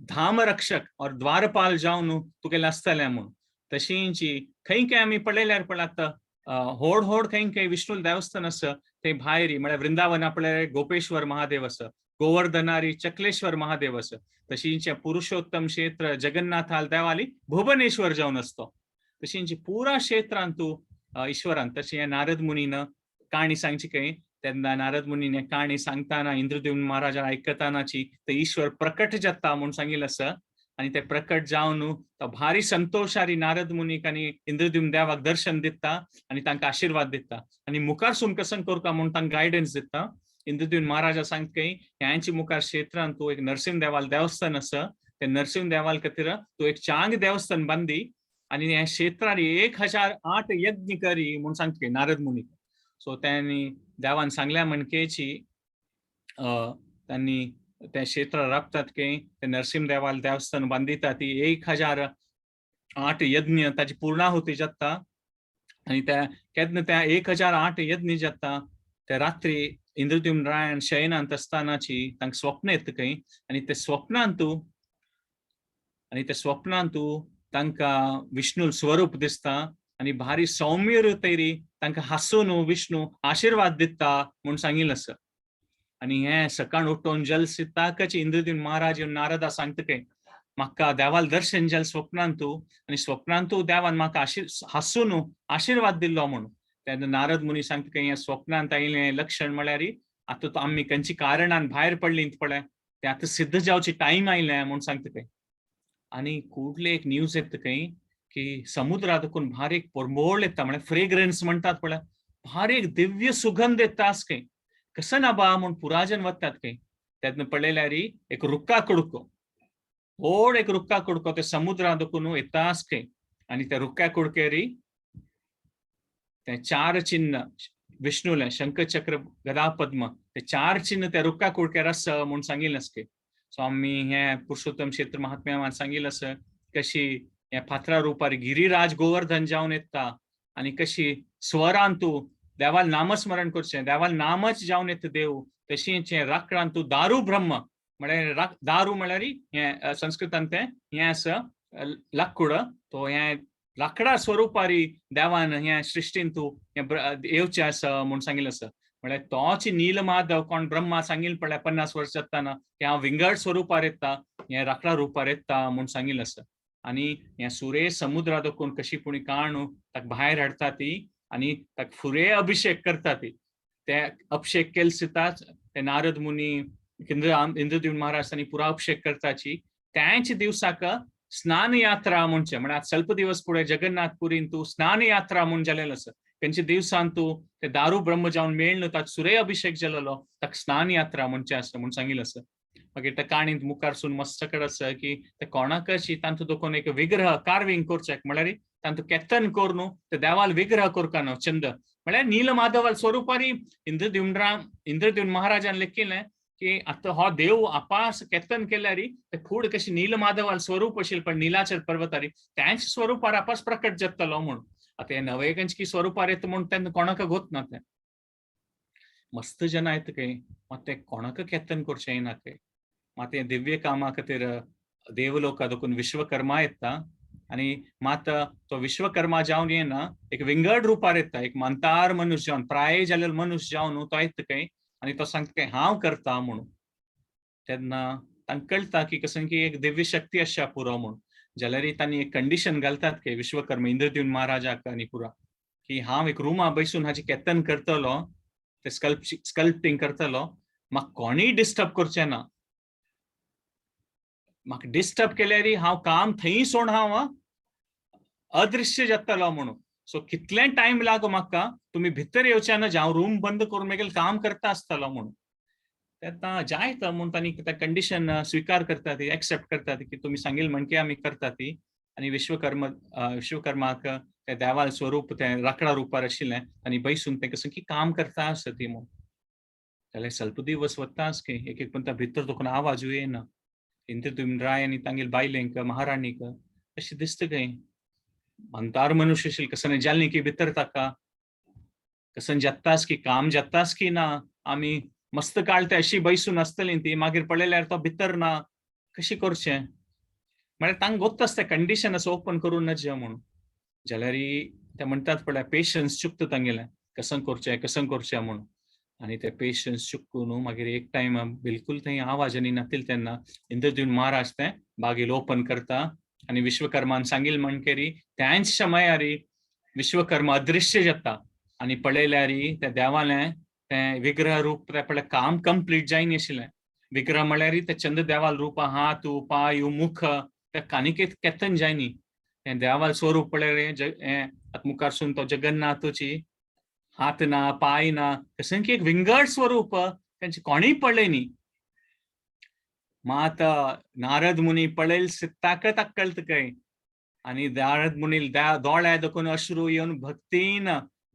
धाम रक्षक और द्वारपाल जावन तुगेलें आसतलें म्हणून. तशींची खंय के आमी पळयल्यार पळय व्हड व्हड खंय खंय विष्णू देवस्थान आसा ते भायर म्हळ्यार वृंदावना पळय गोपेश्वर महादेव आसा गोवर्धनारी चक्लेश्वर महादेव आसा. तशींचे पुरुषोत्तम क्षेत्र जगन्नाथाल देवाली भुवनेश्वर जावन आसतो. तशींची पुरा क्षेत्रांत तूं ईश्वरान तशें नारद मुनीन काणी सांगची खंय तेन्ना नारद मुनीन काणी सांगताना इंद्रद्युम्न महाराज आयकतानाची ते ईश्वर प्रकट जाता म्हणून सांगिल्लें आसा. आणि ते प्रकट जावन तो भारी संतोषारी नारद मुनीक आनी इंद्रद्युम्न देवाक दर्शन दिता आणि तांकां आशीर्वाद दिता. आणि मुखार सून कसं करता म्हणून तांकां गायडन्स दिता. इंद्रद्युम्न महाराजा सांगता की ह्यांची मुखार क्षेत्रांत तूं एक नरसिंह देवाल देवस्थान आसा ते नरसिंह देवाल खातीर तूं एक चांग देवस्थान बांदी आणि ह्या क्षेत्रांत 1008 यज्ञ करी म्हणून सांगता नारद मुनीक. सो त्यांनी देवान सांगल्या म्हणकेची त्यांनी त्या क्षेत्र राबतात की ते नरसिंह देवाल देवस्थान बांदिता ती 1008 यज्ञ ताची पूर्णाहुती जाता. आणि त्या केन्ना त्या 1008 यज्ञ जाता ते रात्री इंद्रद्युम्न रायन शयनांत असतानाची तांकां स्वप्न येता खंय. आणि ते स्वप्नांतू तांकां विष्णू स्वरूप दिसता आणि भारी सौम्य रितीरी तांकां हांसून विष्णू आशीर्वाद दिता म्हणून सांगिल्लें आसा. आणि हे सकाळ उठून जल सिताकच इंद्रद्युम्न महाराज नारदा सांगता की म्हाका देवाल दर्शन जाल स्वप्नांतू आणि स्वप्नांतू देवान म्हाका हांसून आशीर्वाद दिल्लो म्हणून. तेन्ना नारद मुनी सांगता की हे स्वप्नांत आयिल्लें लक्षण म्हळ्यार आतां आमी खंयची कारणान भायर पडलीं पळय ते आतां सिद्ध जावची टायम आयलें म्हणून सांगता की. आणि कुठले एक न्यूज येता खंय की समुद्रांतून भारी एक परमोळ येता म्हळ्यार फ्रेग्रन्स म्हणटात पळय भारी एक दिव्य सुगंध येता आस खंय कसं ना बा म्हणून पुराजन वतात खंय. तेन्ना पळयल्यार एक रुक्का कुडको व्हड एक रुक्का कुडको ते समुद्रांतून येता आस खंय. आणि त्या रुक्क्या कुडकेर ते 4 चिन्ह विष्णूले शंखचक्र गदा पद्म ते 4 चिन्ह त्या रुक्का कुडकेर आसा म्हणून सांगिल्लें आसके. सो आमी हे पुरुषोत्तम क्षेत्र महात्म्यान सांगिल्लें आसा कशी हे फातरा रुपार गिरिराज गोवर्धन जावन येता आणि कशी स्वरान तूं देवाल नामस्मरण करचें देवाल नामच जावन येता देव. तशींच राखणांत तूं दारू ब्रह्म म्हळ्यार दारू म्हळ्यार हे संस्कृतांत हे आसा लाकूड तो हे लाकडा स्वरूपारी देवान ह्या सृश्टीन तू येवचें आसा म्हूण सांगिल्लें आसा. म्हळ्यार तोच नीलमाधव कोण ब्रह्मा सांगिल्लें पळय 50 वर्स जाताना की हांव विंगड स्वरुपार येता, हें राखडा रुपार येता म्हूण सांगिल्लें आसा. आनी हें सुरे समुद्रा देखून कशी पुणी काणू ताका भायर हाडटा ती आनी ताका फुरे अभिषेक करता ती. ते अभिषेक केले सुद्दां ते नारद मुनी इंद्रदेव महाराज तांणी पुरो अभिषेक करताची त्याच दिवसाक स्नान यात्रा म्हणचे म्हळ्यार ಸ್ವಲ್ಪ दिवस पुढे जगन्नाथ पुरीन तू स्नान यात्रा म्हणून जालेलो आसा. खंयच्या दिवसान तू ते दारू ब्रह्म जावन मेळ्ळो ताका सुरे अभिषेक जालेलो ताका स्नान यात्रा म्हणचे आसा म्हणून सांगिल्लें आसा. मागीर त्या काणींत मुखारसून मस्त कड आसा की ते कोणाकशी तांतू देखून एक विग्रह कार्विंग करचें म्हळ्यार तांतू केतन कोर न्हू ते देवाल विग्रह कोरका न्हू चंद म्हळ्यार नीलमाधवाल स्वरुपारी इंद्रदेव महाराजान लेखिल्लें की आता हो देव आपास केतन केल्यारी ते फूड कशी नीलमाधवाल स्वरूप आशिल्लें पण नीलाचल पर्वतारी त्यांच स्वरुपार आपास प्रकट जातलो म्हणून. आता हे नवे खंयची स्वरुपार येता म्हणून तेन्ना कोणाक गोत ना तें. मस्त जन येता काय मात ते कोणाक केतन करचें येना काय. मात हे दिव्य कामा खातीर देवलोका देखून विश्वकर्मा येता आनी मात तो विश्वकर्मा जावन येना एक विंगड रुपार येता एक मंतार मनुष्य जावन प्राय जाल्लो मनुष्य जावन तो येता काय आनी तो सांगता काय हांव करता म्हणून. तेन्ना तांकां कळटा की कसं की एक दिव्य शक्ती आसा पुरो म्हणून. जाल्यार तांणी एक कंडिशन घालतात की विश्वकर्मा इंद्रदेव महाराजाक आनी पुरा की हांव एक रुमा बसून हाची केतन करतलो ते स्कल्पटिंग करतलो म्हाका कोणीय डिस्टर्ब करचें ना. म्हाका डिस्टर्ब केल्यार हांव काम थंय सोडून हांव अदृश्य जातलो म्हणून. सो कितले टायम लागो म्हाका तुमी भितर येवचे ना हांव रूम बंद करून मागीर काम करता आसतलो म्हणून. तेन्ना जायत म्हणून तांणी ते कंडिशन स्वीकार करता ती एक्सेप्ट करता की तुमी सांगिल्लें म्हणके आमी करता ती आनी विश्वकर्माक ते देवाल स्वरूप ते राखडा रुपार आशिल्लें आनी बैसून ते कसं की काम करता आसता ती म्हणून. जाल्यार ಸ್ವಲ್ಪ दिवस वताच की एक एक पण भितर देखून आवाजूय येना. इंद्रदेव राय आनी तांगेल बायलेंक महाराणीक अशें दिसता काय मंतार मनुष्य आशिल्लें कसं जाल्ली की भितर ताका कसं जाताच की काम जाताच की ना आमी मस्त काळ ते अशी बैसून आसतली ती मागीर पळयल्यार तो भितर ना कशी करचें म्हळ्यार तांकां गोत्त आसता कंडिशन असो ओपन करून नज म्हणून. जाल्यार ते म्हणटात पळय पेशन्स चुकता तांगेलें कसं करचें म्हणून. आनी ते पेशन्स चुकून मागीर एक टायम बिलकुल थंय आवाज आनी नातिल तेन्ना इंद्रदेव महाराज ते बागेल ओपन करता आनी विश्वकर्मान सांगिल्लें म्हणकेरी त्याच समयार विश्वकर्मा अदृश्य जाता आनी पळयल्यार त्या देवालें ते विग्रह रूप ते पळय काम कंप्लीट जायना आशिल्लें. विग्रह म्हळ्यार ते चंद देवाल रूप हात पाय मुख ते कानिकेत केतन जायनी. हे देवाल स्वरूप पळय मुखारसून तो जगन्नाथची हात ना पाय ना कसं की एक विंगड स्वरूप तेंचे कोणीय पळय न्ही. मात नारद मुनी पळयल ताका कळटा काय आनी नारद मुनी दोळे देखून अश्रू येवन भक्तीन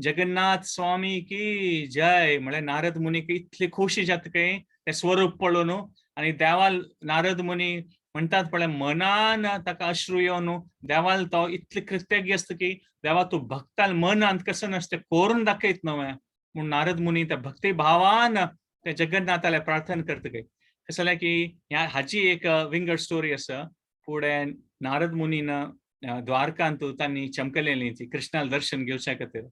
जगन्नाथ स्वामी की जय म्हळ्यार नारद मुनीक इतली खोशी जाता काय ते स्वरूप पळोवन आनी देवाल नारद मुनी म्हणटात पळय मनान ताका अश्रू येवन देवाल तो इतले कृतज्ञ आसता की देवा तूं भक्ताल मनांत कसं नासता कोरून दाखयत नवे म्हूण नारद मुनी त्या भक्ती भावान ते जगन्नाथाले प्रार्थना करता काय. कसं जाल्यार की हाची एक विंगड स्टोरी आसा. फुडें नारद मुनीन द्वारकांत तांणी चमकलेलीं ती कृष्णाल दर्शन घेवच्या खातीर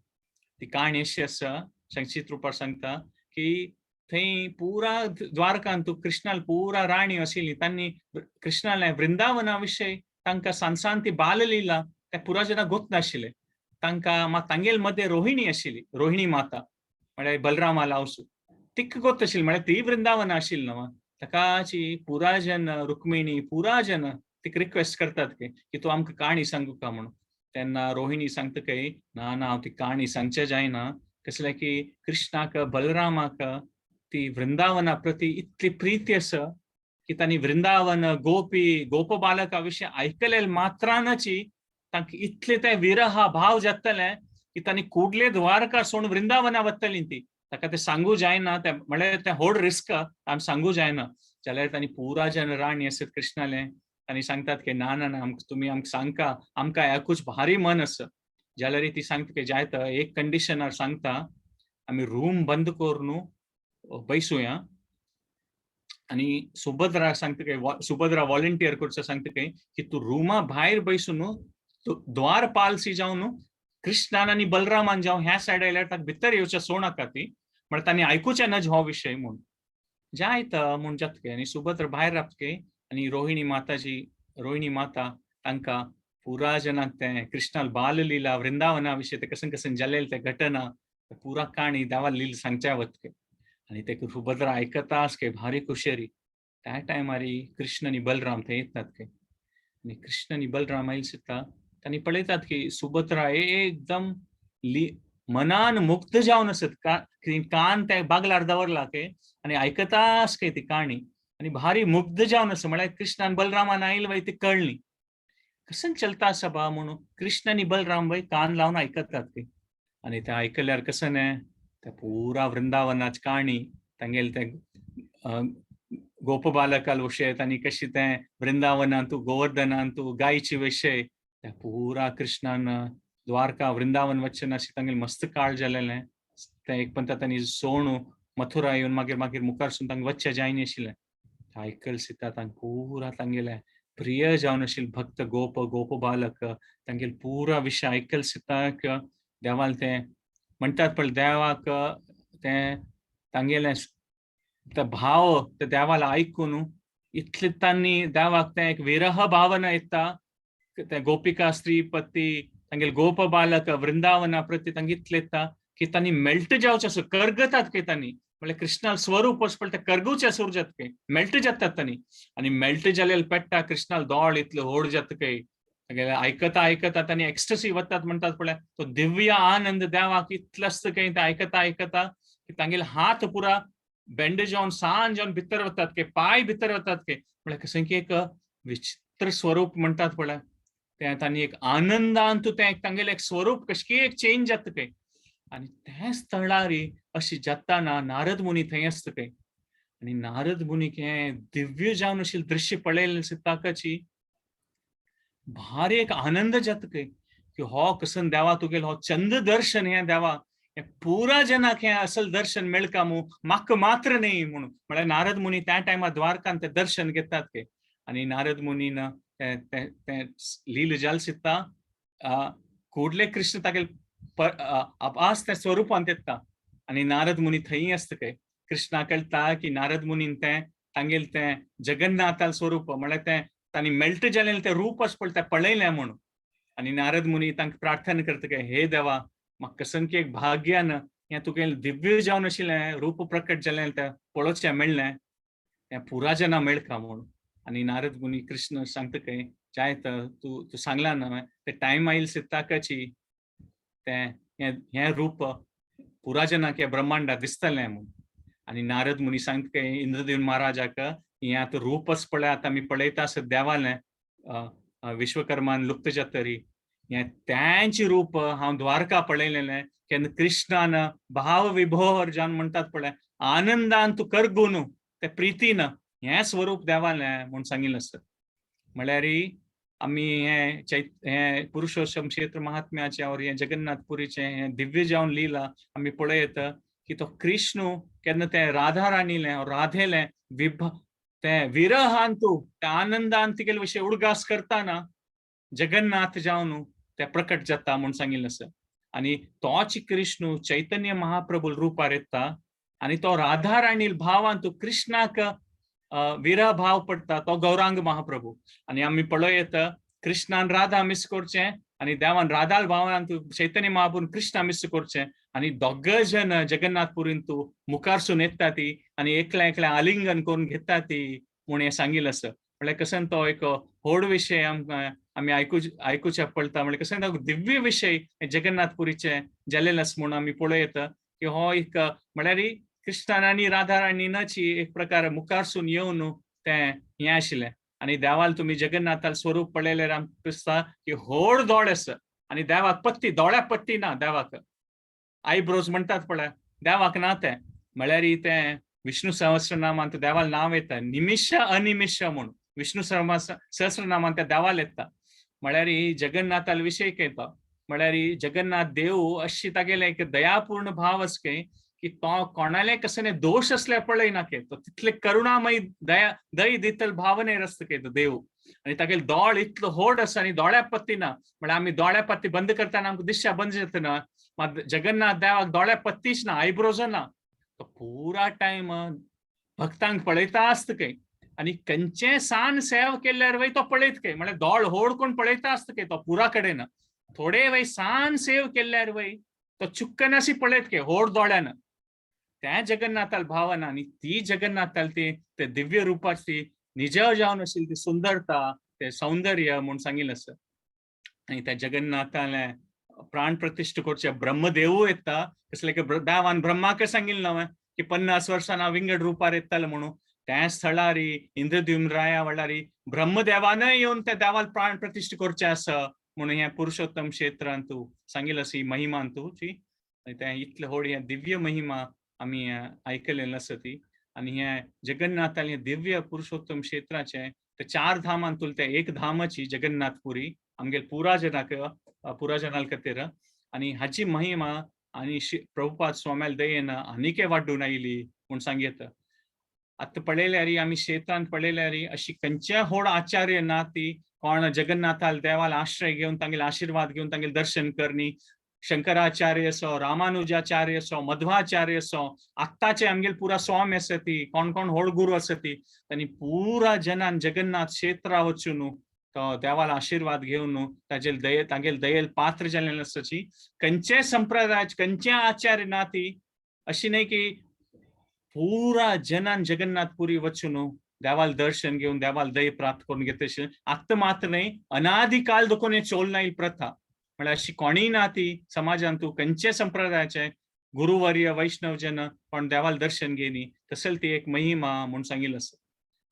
ती काणी अशी आसा संक्षिप्त रुपार सांगता की थंय पुरा द्वारकांत कृष्णाल पुरा राणी आशिल्ली तांणी कृष्णाले वृंदावना विशयी तांकां सांसान ती बाललीला त्या पुरा जना गोत नाशिल्लें. तांकां मात तांगेल मध्ये रोहिणी आशिल्ली रोहिणी माता म्हळ्यार बलरामा लावसू तिका गोत आशिल्ली म्हळ्यार ती वृंदावना आशिल्ली न्हू. ताकाची पुरा जन रुक्मिणी पुरा जन तिका रिक्वेस्ट करतात की तूं आमकां काणी सांगू का म्हणून. तेन्ना रोहिणी सांगता काय ना हांव ती काणी सांगचें जायना कसलें की कृष्णाक बलरामाक ती वृंदावना प्रती इतली प्रीती आसा की तांणी वृंदावन गोप बालका विशीं आयकलें मात्रानची तांकां इतले ते विरह भाव जातले की तांणी कुडले द्वारका सोडून वृंदावना वतलीं ती. ताका ते सांगू जायना ते म्हळ्यार ते व्हड रिस्क आमी सांगू जायना. जाल्यार तांणी पुरा जन राणी आसत कृष्णाले तांणी सांगतात की ना ना ना तुमी आमकां सांगता आमकां आयकूच भारी मन आसा. जाल्यार ती सांगता की जायता एक कंडिशनार सांगता आमी रूम बंद करून बैसुया आनी सुभद्रा सांगता काय सुभद्रा व्हॉलंटियर करचो सांगता काय की तूं रुमा भायर बैसून द्वारपालसी जावन कृष्णान आनी बलरामान जावन ह्या सायड आयल्यार ताका भितर येवचें सोडनाका ती, म्हळ्यार तांणी आयकुचें नज हो विशय म्हूण जायत म्हूण जातके आनी सुभद्र भायर रावतके आनी रोहिणी माता तांकां पुरा जनाक ते कृष्णाल बाल लीला वृंदावना विशीं ते कसन कसन जालेल ते घटना पुरा काणी देवा लील सांगच्या वतके आनी ते सुभद्र आयकता आसके भारी खुशेरी त्या टायमार कृष्ण आनी बलराम ते येतात के आनी कृष्ण आनी बलराम आयले सिद्धा तांणी पळयतात की सुभद्रा एकदम मनान मुक्त जावन आसत कान त्या बागलार दवरला के आनी आयकता आसके ती काणी आनी भारी मुग्ध जावन आसा म्हळ्यार कृष्णान बलरामान आयले वय ती कळ्ळी कसन चलता आसा बा म्हणून कृष्ण आनी बलराम वय कान लावन आयकतात ते आनी ते आयकल्यार कसन ते पुरा वृंदावनाची काणी तांगेले ते गोप बालकाल विशय आनी कशी ते वृंदावनांतू गोवर्धनांतू गायचे विशय ते पुरा कृष्णान द्वारका वृंदावन वचन अशें तांगेले मस्त काळ जालेलें ते एक पंत तांणी सोण मथुरा येवन मागीर मागीर मुखारसून तांकां वच्चें जायना आशिल्लें आयकल सिता तांकां पुरा तांगेले प्रिय जावन आशिल्ले भक्त गोप बालक तांगेले पुरा विशय आयकल सिता देवाल ते म्हणटात पळय देवाक ते तांगेले ते भाव ते देवाला आयकून इतले तांणी देवाक ते एक विरह भावना येता ते गोपिका स्त्रीपती तांगेले गोप बालक वृंदावना प्रती तांगे इतले येता की तांणी मेल्ट जावचे असो करगतात के तांणी म्हळ्यार कृष्णाल स्वरूप वच पळय ते करगुचे सुरू जातके मेल्ट जातात तांणी आनी मेल्ट जालेले पेट्टा कृष्णाल दोळ इतलो व्हड जातके आयकता तांणी एक्स्टसी वतात म्हणटात पळय तो दिव्य आनंद देवाक इतलो आसता की ते आयकता की तांगेले हात पुरा बेंड जावन सान जावन भितर वतात के पाय भितर वतात के म्हळ्यार कशें की एक विचित्र स्वरूप म्हणटात पळय ते तांणी एक आनंदांत ते तांगेले एक स्वरूप कशें एक चेंज जाता के आनी त्या स्थळार अशी जाताना नारद मुनी थंय आसता के आनी नारद मुनीक हें दिव्य जावन आशिल्लें दृश्य पळयलें सिताकाची भारी एक आनंद जाता की हो कसन देवा तुगेलो हो चंद दर्शन हें देवा पुरा जनाक हें असल दर्शन मेळकामू म्हाका मात्र न्ही म्हणून म्हळ्यार नारद मुनी त्या टायमार द्वारकांत ते दर्शन घेतात के आनी नारद मुनीन ते लील जाल सिद्धा कुडले कृष्ण तागेले आभास त्या स्वरुपांत येता आनी नारद मुनी थंय आसता के कृष्णा कळटा की नारद मुनीन ते तांगेले ते जगन्नाथाल स्वरूप म्हळ्यार ते तांणी मेल्ट जालेले ते रूप आसा पळय ते पळयलें म्हणून आनी नारद मुनी तांकां प्रार्थना करता के हे देवा म्हाका कसन की एक भाग्यान हें तुगेलें दिव्य जावन आशिल्लें रूप प्रकट जालें तें पळोवचें मेळ्ळें तें पुरा जना मेळका म्हणून आनी नारद मुनी कृष्ण सांगता के जायत तूं सांगला न्हय ते टायम आयले सिताकाची ते हें रूप पुरा जनाक ह्या ब्रह्मांडात दिसतलें म्हणून आनी नारद मुनी सांगता के इंद्रदेव महाराजाक हें आतां रूपच पळय आतां आमी पळयता आसत देवालें विश्वकर्मान लुप्त जातरी हें त्यांचे रूप हांव द्वारका पळयलेलें केन्ना कृष्णान भाव विभोर जावन म्हणटात पळय आनंदान तूं करगून ते प्रितीन हें स्वरूप देवालें म्हूण सांगिल्लें आसता म्हळ्यार आमी हें पुरुषोत्तम क्षेत्र महात्म्याचें और हें जगन्नाथपुरीचें हें दिव्य जावन लिला आमी पळयत की तो कृष्ण केन्ना ते राधा राणीलें राधेलें ते विरहांतू त्या आनंदान तिगेले विशय उडगास करताना जगन्नाथ जावन ते प्रकट जाता म्हूण सांगिल्लें आसा आनी तोच कृष्ण चैतन्य महाप्रभू रुपार येता आनी तो राधा राणी भावांतू कृष्णाक विरह भाव पडटा तो गौरांग महाप्रभू आनी आमी पळयत कृष्णान राधा मिस करचें आनी देवान राधाल भावांतू चैतन्य महाप्रभू कृष्णा मिस करचें आनी दोग जन जगन्नाथपुरींतू मुखारसून येता ती आनी एकल्या आलिंगन करून घेता ती म्हूण हें सांगिल्लें आसा म्हळ्यार कसन तो एक व्हड विशय आमी आयकुचें पडटा म्हळ्यार कसन तो दिव्य विशय जगन्नाथपुरीचे जालेले आसा म्हूण आमी पळयत की हो एक म्हळ्यार कृष्णान आनी राधा राणीनच एक प्रकार मुखारसून येवन तें हें आशिल्लें आनी देवाल तुमी जगन्नाथाल स्वरूप पळयल्यार आमकां दिसता की व्हड दोळे आसा आनी देवाक पत्ती दोळ्याक पत्ती ना देवाक आयब्रोज म्हणटात पळय देवाक ना ते म्हळ्यार तें विष्णू सहस्रनामांत देवाल नांव येता निमिष अनिमिष म्हूण विष्णू सहस्रनामांत त्या देवाल येता म्हळ्यार जगन्नाथाल विशय येता म्हळ्यार जगन्नाथ देव अशी तागेले एक दयापूर्ण भाव आसके की तो कोणाले कसं दोष असल्या पळय नाके तो तिथले करुणामयी दया दय दितल भावने रस्त के देव आणि तागेल दोळ इतलो होड आसा आणि दोळ्या पत्ती ना म्हणजे आम्ही दोळ्या पत्ती बंद करताना आमकां दिश्या बंद जाता ना मात जगन्नाथ देवाक दोळ्या पत्तीच ना आयब्रोज ना तो पुरा टाइम भक्तांक पळयता आसता काय आणि खंयचे सान सेव केल्यार वय तो पळयत काय म्हणजे दोळ होड कोण पळयता आसता काय तो पुरा कडेन थोडे वय सान सेव केल्यार वय तो चुक्कन अशी पळयत काय होड दोळ्यान त्या जगन्नाथाल भावना आणि ती जगन्नाथाल ते दिव्य रूपाची निजळ जावन आशिल्ली ती सुंदरता ते सौंदर्य म्हणून सांगिल्लें आसा आणि त्या जगन्नाथाले प्राण प्रतिष्ठा करचे ब्रह्मदेवू येता कसले की देवान ब्रह्माक सांगिल्लें न्हय की 50 वर्सां हांव विंगड रुपार येतलो म्हणून त्या स्थळार इंद्रद्युम्न वळारी ब्रह्मदेवानय येवन त्या देवाल प्राण प्रतिष्ठा करचे आसा म्हणून हे पुरुषोत्तम क्षेत्रांत तू सांगिल्लें सी महिमान तुची त्या इतले व्हड हे दिव्य महिमा आम्ही ऐकलेलं आसा ती आणि हे जगन्नाथाले दिव्य पुरुषोत्तम क्षेत्राचे ते 4 धामान तुला ते एक धामाची जगन्नाथपुरी आमगेल पुरा जनाल खातीर आणि हाची महिमा आणि प्रभुपाद स्वाम्याल दयेन आनीके वाडून आयली म्हूण सांगता आता पळयल्यार आमी क्षेत्रांत पळयल्यार अशी खंयचे व्हड आचार्य ना ती कोण जगन्नाथाल देवाल आश्रय घेवन तांगेले आशीर्वाद घेवन तांगेले दर्शन करनी Shankaracharya so Ramanujacharya so Madhvacharya so आत्ताचे आमगेल पुरा स्वामी आसा ती कोण कोण व्हड गुरू आसा ती तांणी पुरा जनान जगन्नाथ क्षेत्रा वचून तो देवाल आशीर्वाद घेवन तांगेल दयेल पात्र जाल्ले आसाची खंयचे संप्रदाय खंयचे आचार्य ना ती अशी न्हय की पुरा जनान जगन्नाथपुरी वचून देवाल दर्शन घेवन देवाल दय प्राप्त करून घेतले आत्ता मात्र न्हय अनादिकाल देखून हे चोल नाही प्रथा म्हळ्यार अशी कोणीय ना ती समाजान तू खंयचे संप्रदायाचे गुरुवर्य वैष्णव जन पण देवाल दर्शन घेनी तसल ती एक महिमा म्हणून सांगिल्लें आसा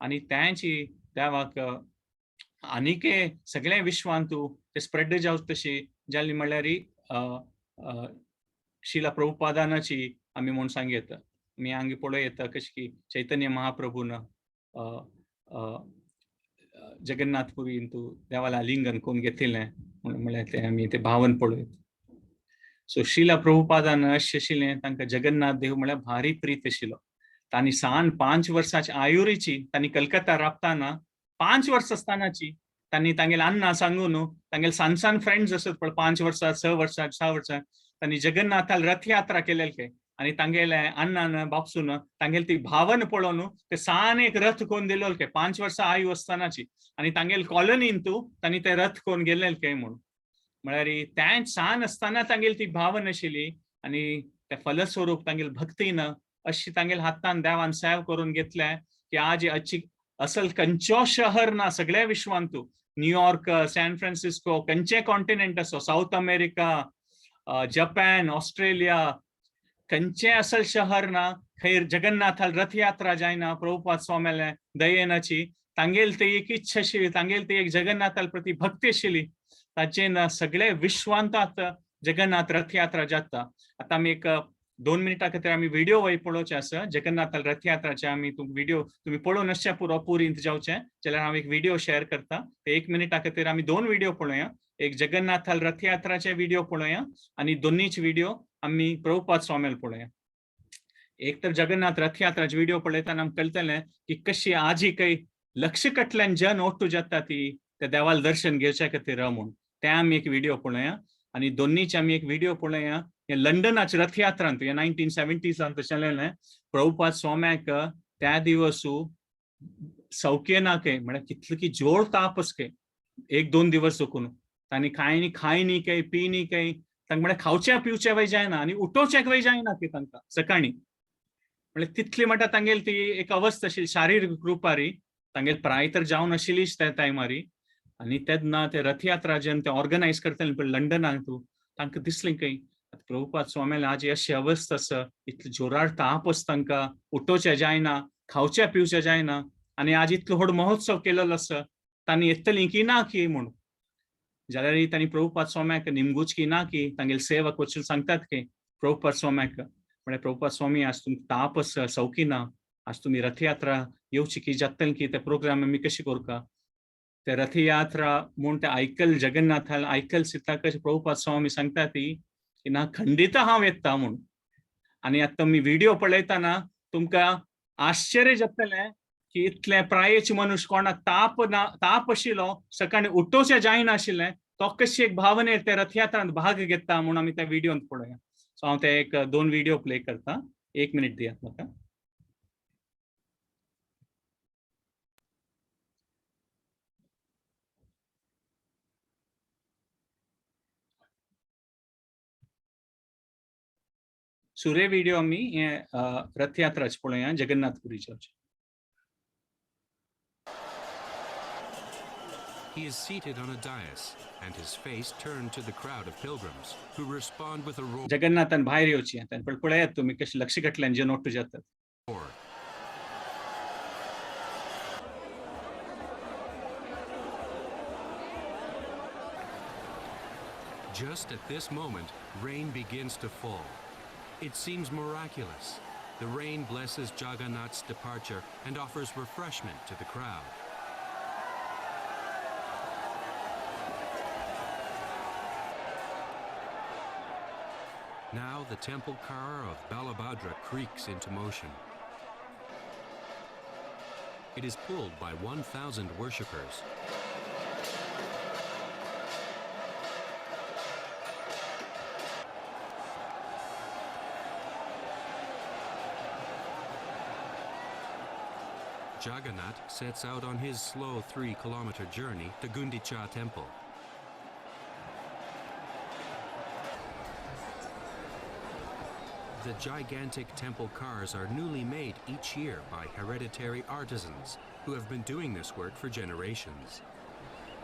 आणि त्याची देवाक आनीके सगळे विश्वान तू ते स्प्रेड जावं तशी जाल्ली म्हणल्यार शिला प्रभुपादानाची आमी म्हणून सांगता मी हांगा पळयता कशी की चैतन्य महाप्रभून जगन्नाथपुरीन तू देवाला आलिंगन करून घेतिल्लें म्हळ्यार ते आमी ते भावन पळयत सो शिला प्रभुपादान अशें आशिल्लें तांकां जगन्नाथ देव म्हळ्यार भारी प्रीत आशिल्लो तांणी सान 5 वर्सांची आयुरीची तांणी कलकत्ता राबताना 5 वर्सां आसतनाची तांणी तांगेले अण्णा सांगून तांगेले सान फ्रेंड्स आसत पळय 5 वर्सां 6 वर्सां 6 वर्सां तांणी जगन्नाथाल रथ यात्रा केलेली काय आणि तांगेले अण्णान बापसून तांगेली ती भावन पळोवन ते सान एक रथ करून दिलो काय 5 वर्सां आयु आसतनाची आणि तांगेले कॉलनीन तू तांणी ते रथ करून गेलेले काय म्हणून म्हळ्यार त्या सान आसतना तांगेली ती भावन आशिल्ली आणि त्या फलस्वरूप तांगेली भक्तीन अशी तांगेले हातान देवान सेव करून घेतले की आज असल खंयचो शहर ना सगळ्या विश्वान तू न्यूयॉर्क सॅन फ्रान्सिस्को खंयचे कॉन्टिनेंट असो साऊथ अमेरिका जपान ऑस्ट्रेलिया खंयचे असल शहर ना खंय जगन्नाथाल रथ यात्रा जायना प्रभुपाद स्वाम्याले दयेनाची तांगेल ती एक इच्छा आशिल्ली तांगेल ती एक जगन्नाथाल प्रती भक्ती आशिल्ली ताचेन सगळे विश्वांतात जगन्नाथ रथ यात्रा जाता आता आमी एक 2 मिनिटां खातीर आमी व्हिडिओ वय पळोवचे आसा जगन्नाथाल रथ यात्राचे आमी व्हिडिओ तुम्ही पळोवन अशें पुरो पुरींत जावचे जाल्यार हांव एक व्हिडिओ शेअर करता ते 1 मिनिटा खातीर आमी 2 व्हिडिओ पळोवया एक जगन्नाथाल रथ यात्राचे व्हिडिओ पळोवया आणि दोन्हीचे व्हिडिओ आम्ही प्रभुपाद स्वाम्याल पळोवया एक तर जगन्नाथ रथ यात्राचे व्हिडिओ पळयतना आमकां कळटलें की कशी आजी काही लक्ष कटल्यान जन ओट्टू जाता ती त्या देवाल दर्शन घेवचे खातीर म्हणून ते आमी एक व्हिडिओ पळोवया आणि दोन्हीचे आमी एक व्हिडिओ पळोवया हे लंडनाची रथ यात्रांत 1970 चललेलें प्रभुपाद स्वाम्याक त्या दिवसू सौख्य ना काय म्हळ्यार कितलो की जोर तापस काय 1-2 दिवस चुकून तांणी खाय न्ही काय पी न्ही काय तांकां म्हळ्यार खावचे पिवचे वय जायना आणि उठोवचेक वय जायना की तांकां सकाळी म्हळ्यार तितली म्हणटा तांगेली ती एक अवस्था आशिल्ली शारिरीक रुपारी तांगेली प्राय तर जावन आशिल्लीच त्या टायमारी आणि तेन्ना ते रथ यात्रा जेन्ना ते ऑर्गनायज करताले पळय लंडनाक तू तांकां दिसलें काय प्रभुपाद स्वाम्याल आज अशी अवस्था आसा इतलो जोरार ताप आसा तांकां उठोवचें जायना खावचें पिवचें जायना आणि आज इतलो व्हड महोत्सव केलेलो आसा तांणी येतलीं की ना की म्हणून जाल्यार तांणी प्रभुपाद स्वाम्याक निमगूच की ना की तांगेले सेवक वचून सांगतात की प्रभुपाद स्वाम्याक म्हळ्यार प्रभुपाद स्वामी आज तुमकां ताप आसा सौखी ना आज तुमी रथ यात्रा येवची की जातलें की ते प्रोग्राम आमी कशें करता ते रथ यात्रा म्हूण ते आयकल जगन्नाथाल आयकल सिद्धाक प्रभुपाद स्वामी सांगता ती की ना खंडित हांव येता म्हूण आणि आता मी व्हिडिओ पळयतना तुमकां आश्चर्य जातलें की इतले प्रायेचे मनुष्य कोणाक ताप आशिल्लो सकाळी उठोवचें जायनाशिल्लें तो कशी एक भावनेर ते रथयात्रांत भाग घेता म्हणून आमी त्या व्हिडिओंत पळोवया. सो हांव ते एक 2 व्हिडिओ प्ले करता. 1 मिनिट दियात म्हाका. सुरे व्हिडिओ आमी हे रथयात्राचे पळोवया Jagannath पुरीचे. He is seated on a dais, and his face turned to the crowd of pilgrims, who respond with a roar. जगन्नाथान भायर येवची पण पळयात तुमी कशे लक्ष घातल्यान जे नोट जातात. Just at this moment, rain begins to fall. It seems miraculous. The rain blesses Jagannath's departure and offers refreshment to the crowd. Now the temple car of Balabhadra creaks into motion. It is pulled by 1,000 worshippers. Jagannath sets out on his slow 3-kilometer journey to Gundicha temple. The gigantic temple cars are newly made each year by hereditary artisans who have been doing this work for generations.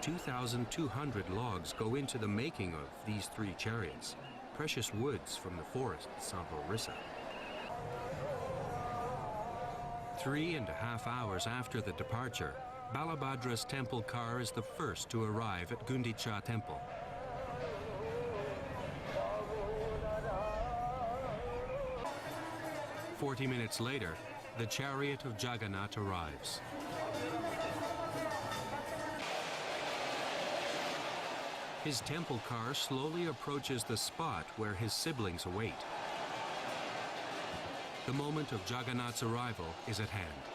2,200 logs go into the making of these 3 chariots, precious woods from the forests of Orissa. 3.5 hours after the departure, Balabhadra's temple car is the first to arrive at Gundicha temple. 40 minutes later, the chariot of Jagannath arrives. His temple car slowly approaches the spot where his siblings await. The moment of Jagannath's arrival is at hand.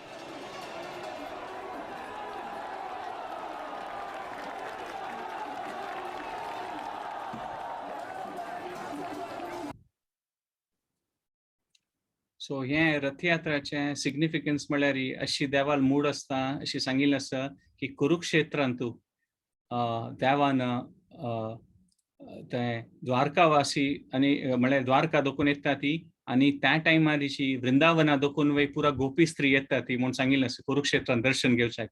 So हे रथयात्राचे significance म्हळ्यार अशी देवाल mood आसता अशी सांगिल्लें आसा की कुरुक्षेत्रांत देवान ते द्वारकावासी आनी म्हळ्यार द्वारका दोकून येता ती आनी त्या टायमार जी वृंदावना दोकून वय पुरा गोपी स्त्री येता ती म्हणून सांगिल्लें आसा कुरुक्षेत्रांत दर्शन घेवच्याक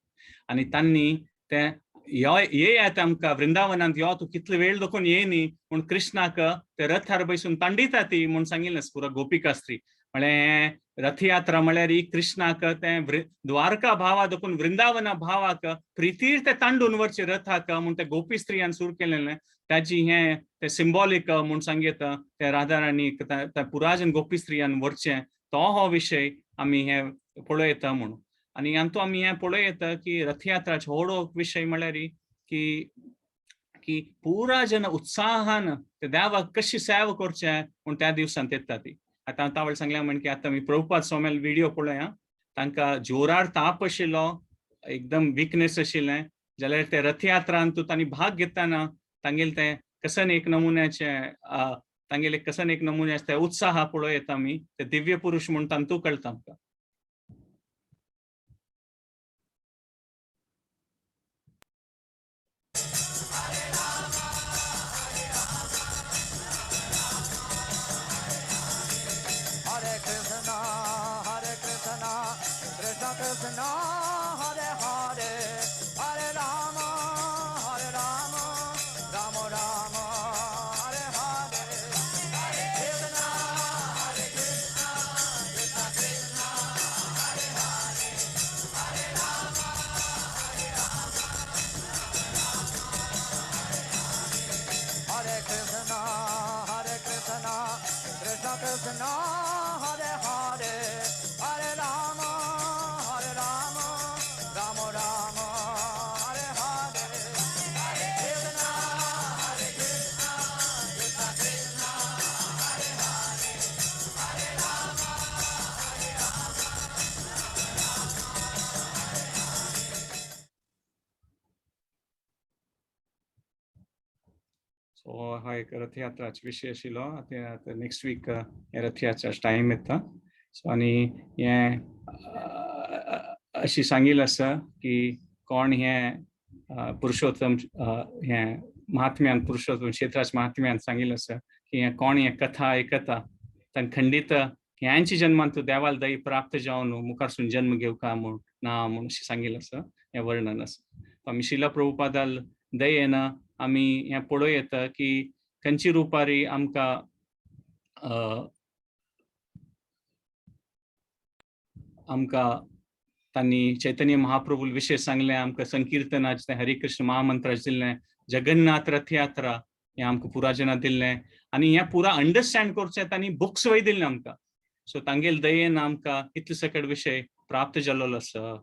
आनी तांणी ते येयात आमकां वृंदावनांत यो तूं कितले वेळ दोकून ये न्ही म्हूण कृष्णाक ते रथार बसून तांडिता ती म्हणून सांगिल्लें आसा पुरा गोपिका स्त्री म्हळ्यार रथयात्रा म्हळ्यार कृष्णाक ते द्वारका भावा दोकून वृंदावना भावाक प्रितीर ते तांडून वरचे रथाक म्हूण ते गोपी स्त्रियान सुरू केलेलें ताजी हे ते सिंबॉलिक म्हूण सांगीत ते राधा राणीक पुराजन गोपी स्त्रियान वरचे तो हो विशय आमी हे पळयता म्हणून आनी हातूंत आमी हे पळयता की रथयात्राचो व्हडलो विशय म्हळ्यार की पुरा जन उत्साहान ते देवाक कशी सेवा करचे म्हूण त्या दिवसांत येता ती आता तावळ सांगल्या म्हण की आता मी प्रभुपाद स्वाम्याल व्हिडिओ पळोवया तांकां जोरार ताप आशिल्लो एकदम विकनेस आशिल्लें जाल्यार ते रथयात्रांत तांणी भाग घेतना तांगेले ते कसन एक नमुन्याचे ते उत्साह पळयता आमी ते दिव्य पुरुष म्हूण तांतू कळटा आमकां Krishna Hare Hare Hare Rama Rama Rama Hare Hare Hare Krishna Krishna Krishna so हा एक रथयात्राच विशय आशिल्लो आता नेक्स्ट वीक रथयात्रा टायम येता सो आनी हे अशी सांगिल्लें आसा की कोण हे पुरुषोत्तम हे महात्म्यान पुरुषोत्तम क्षेत्राच्या महात्म्यान सांगिल्लें आसा की हे कोण हे कथा आयकता तांकां खंडीत ह्यांची जन्मांत देवाल दय प्राप्त जावन मुखारसून जन्म घेवका म्हूण ना म्हूण अशें सांगिल्लें आसा हें वर्णन आसा आमी शिला प्रभुपादाल दयेन आमी हें पळोवं येता की खंयची रुपारी आमकां आमकां तांणी चैतन्य महाप्रभू विशय सांगलें आमकां संकीर्तनाचें हरे कृष्ण महामंत्राचें दिल्लें जगन्नाथ रथयात्रा हें आमकां पुराजना दिल्लें आनी हें पुरा अंडरस्टँड करचें तांणी बुक्स वय दिल्ले आमकां सो तांगेल दयेन आमकां इतले सकट विशय प्राप्त जाल्लो आसा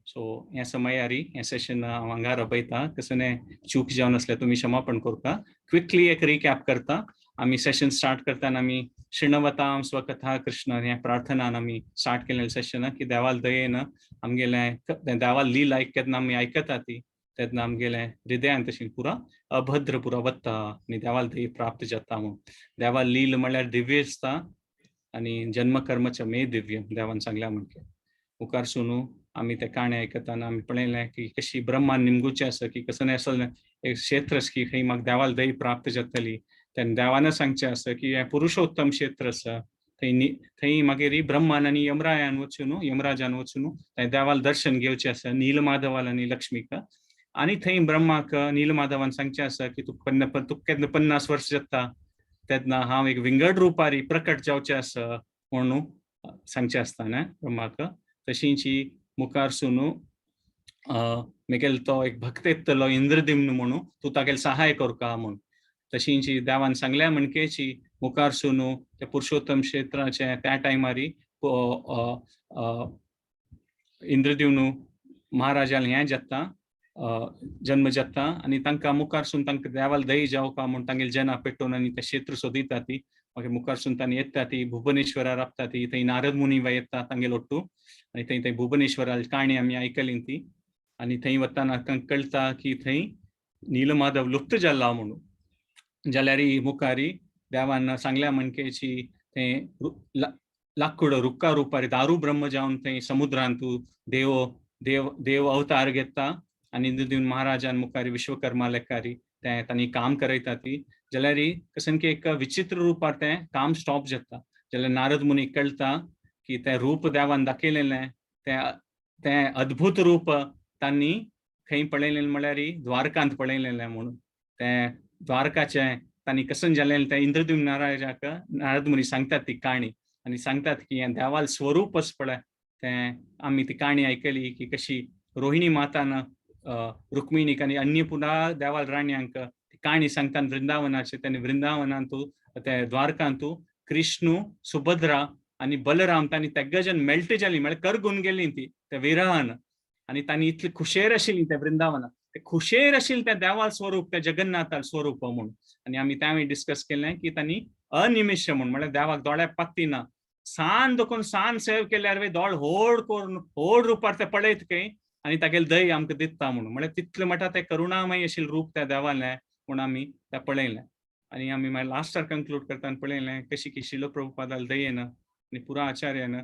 सो हे समयारी हें सेशन हांव हांगा रपयता कसले चूक जावन आसल्यार तुमी क्षमापण करता क्विकली एक रिकॅप करता आमी सेशन स्टार्ट करताना आमी श्रीणवतां स्वकथा कृष्ण हे प्रार्थनान आमी स्टार्ट केलेलें सेशन की देवाल दयेन आमगेलें देवाल लील केन्ना आमी आयकता ती तेन्ना आमगेलें हृदयान तशी पुरा अभद्र पुरा वता आनी देवाल दय प्राप्त जाता म्हूण देवाल लील म्हळ्यार दिव्य आसता आनी जन्म कर्मच्या मे दिव्य देवान सांगल्या म्हणके मुखार सुनू आमी ते काणे आयकताना आमी पळयलें की कशी ब्रह्मान निमगुचें आसा की कसं आसलें एक क्षेत्र की खंय म्हाका देवाल दय प्राप्त जातली तेन्ना देवान सांगचें आसा की हें पुरुषोत्तम क्षेत्र आसा थंय मागीर ब्रह्मान आनी यमरायान वचून यमराजान वचून थंय देवाल दर्शन घेवचें आसा नीलमाधवाल आनी लक्ष्मीक आनी थंय ब्रह्माक नीलमाधवान सांगचें आसा की तुका केन्ना 50 वर्स जाता तेन्ना हांव एक विंगड रुपारी प्रकट जावचें आसा म्हणून सांगचें आसता न्हय ब्रह्माक तशींच मुखार सुनू मेगेल तो एक भक्त येतलो इंद्रदिम्न म्हणून तूं तागेल सहाय करता म्हूण तशींच देवान सांगल्या म्हणकेची मुखार सुनू त्या पुरुषोत्तम क्षेत्राचे त्या टायमारी इंद्रदिम्न महाराजान हें जाता जन्म जाता आनी तांकां मुखार सून तांकां देवाल दय जावपा म्हूण तांगेल जना पेटोवन आनी तें क्षेत्र सोदिता ती मागीर मुखार सून तांणी येता ती भुवनेश्वरा राबता ती थंय नारद मुनी येता तांगेल ओट्टू आनी थंय भुवनेश्वरा काणी आमी आयकली ती आनी थंय वताना तांकां कळटा की थंय नीलमाधव लुप्त जाला म्हणून जाल्यार मुखारी देवान सांगल्या म्हणकेची थंय लाकूड रुक्का रुपारी दारू ब्रह्म जावन थंय समुद्रांत देव देव देव अवतार घेता आनी इंद्रदिम्न महाराजान मुखारी विश्वकर्मा लेखारी तांणी काम करयता ती जाल्यार कसन की एक विचित्र रुपार तें काम स्टॉप जाता जाल्यार नारद मुनी कळटा की तें रूप देवान दाखयलेलें तें अद्भुत रूप तांणी खंय पळयलेलें म्हळ्यार द्वारकांत पळयलेलें म्हणून तें द्वारकाचें तांणी कसन जालेलें तें इंद्रदिम्न महाराजाक नारद मुनी सांगतात ती काणी आनी सांगतात की हें देवाल स्वरूप आसा पळय तें आमी ती काणी आयकली की कशी रोहिणी मातान रुक्मिणीक आनी अन्नपूर्णा देवाल राण्यांक काणी सांगता वृंदावनाचे तेन्ना वृंदावनांत ते द्वारकांत कृष्ण सुभद्रा आनी बलराम तांणी तेगजन मेल्ट जाली म्हळ्यार करगून गेली ती त्या विरहान आनी तांणी इतली खुशेर आशिल्ली त्या वृंदावनांत ते खुशेर आशिल्ले त्या देवाल स्वरूप त्या जगन्नाथाल स्वरूप म्हणून आनी आमी त्यावेळी डिस्कस केलें की तांणी अनिमिष म्हणून म्हळ्यार देवाक दोळ्या पत्ती ना सान देखून सान सेव केल्यार दोळ व्हड करून व्हड रुपार ते पळयत खंय आनी तागेल दय आमकां दिता म्हणून म्हळ्यार तितले मटा ते करुणामय आशिल्लें रूप त्या देवालें म्हूण आमी तें पळयलें आनी आमी मागीर लास्टार कंक्लूड करतना पळयलें कशी की शिल प्रभुपादाल दयेन आनी पुरा आचार्यान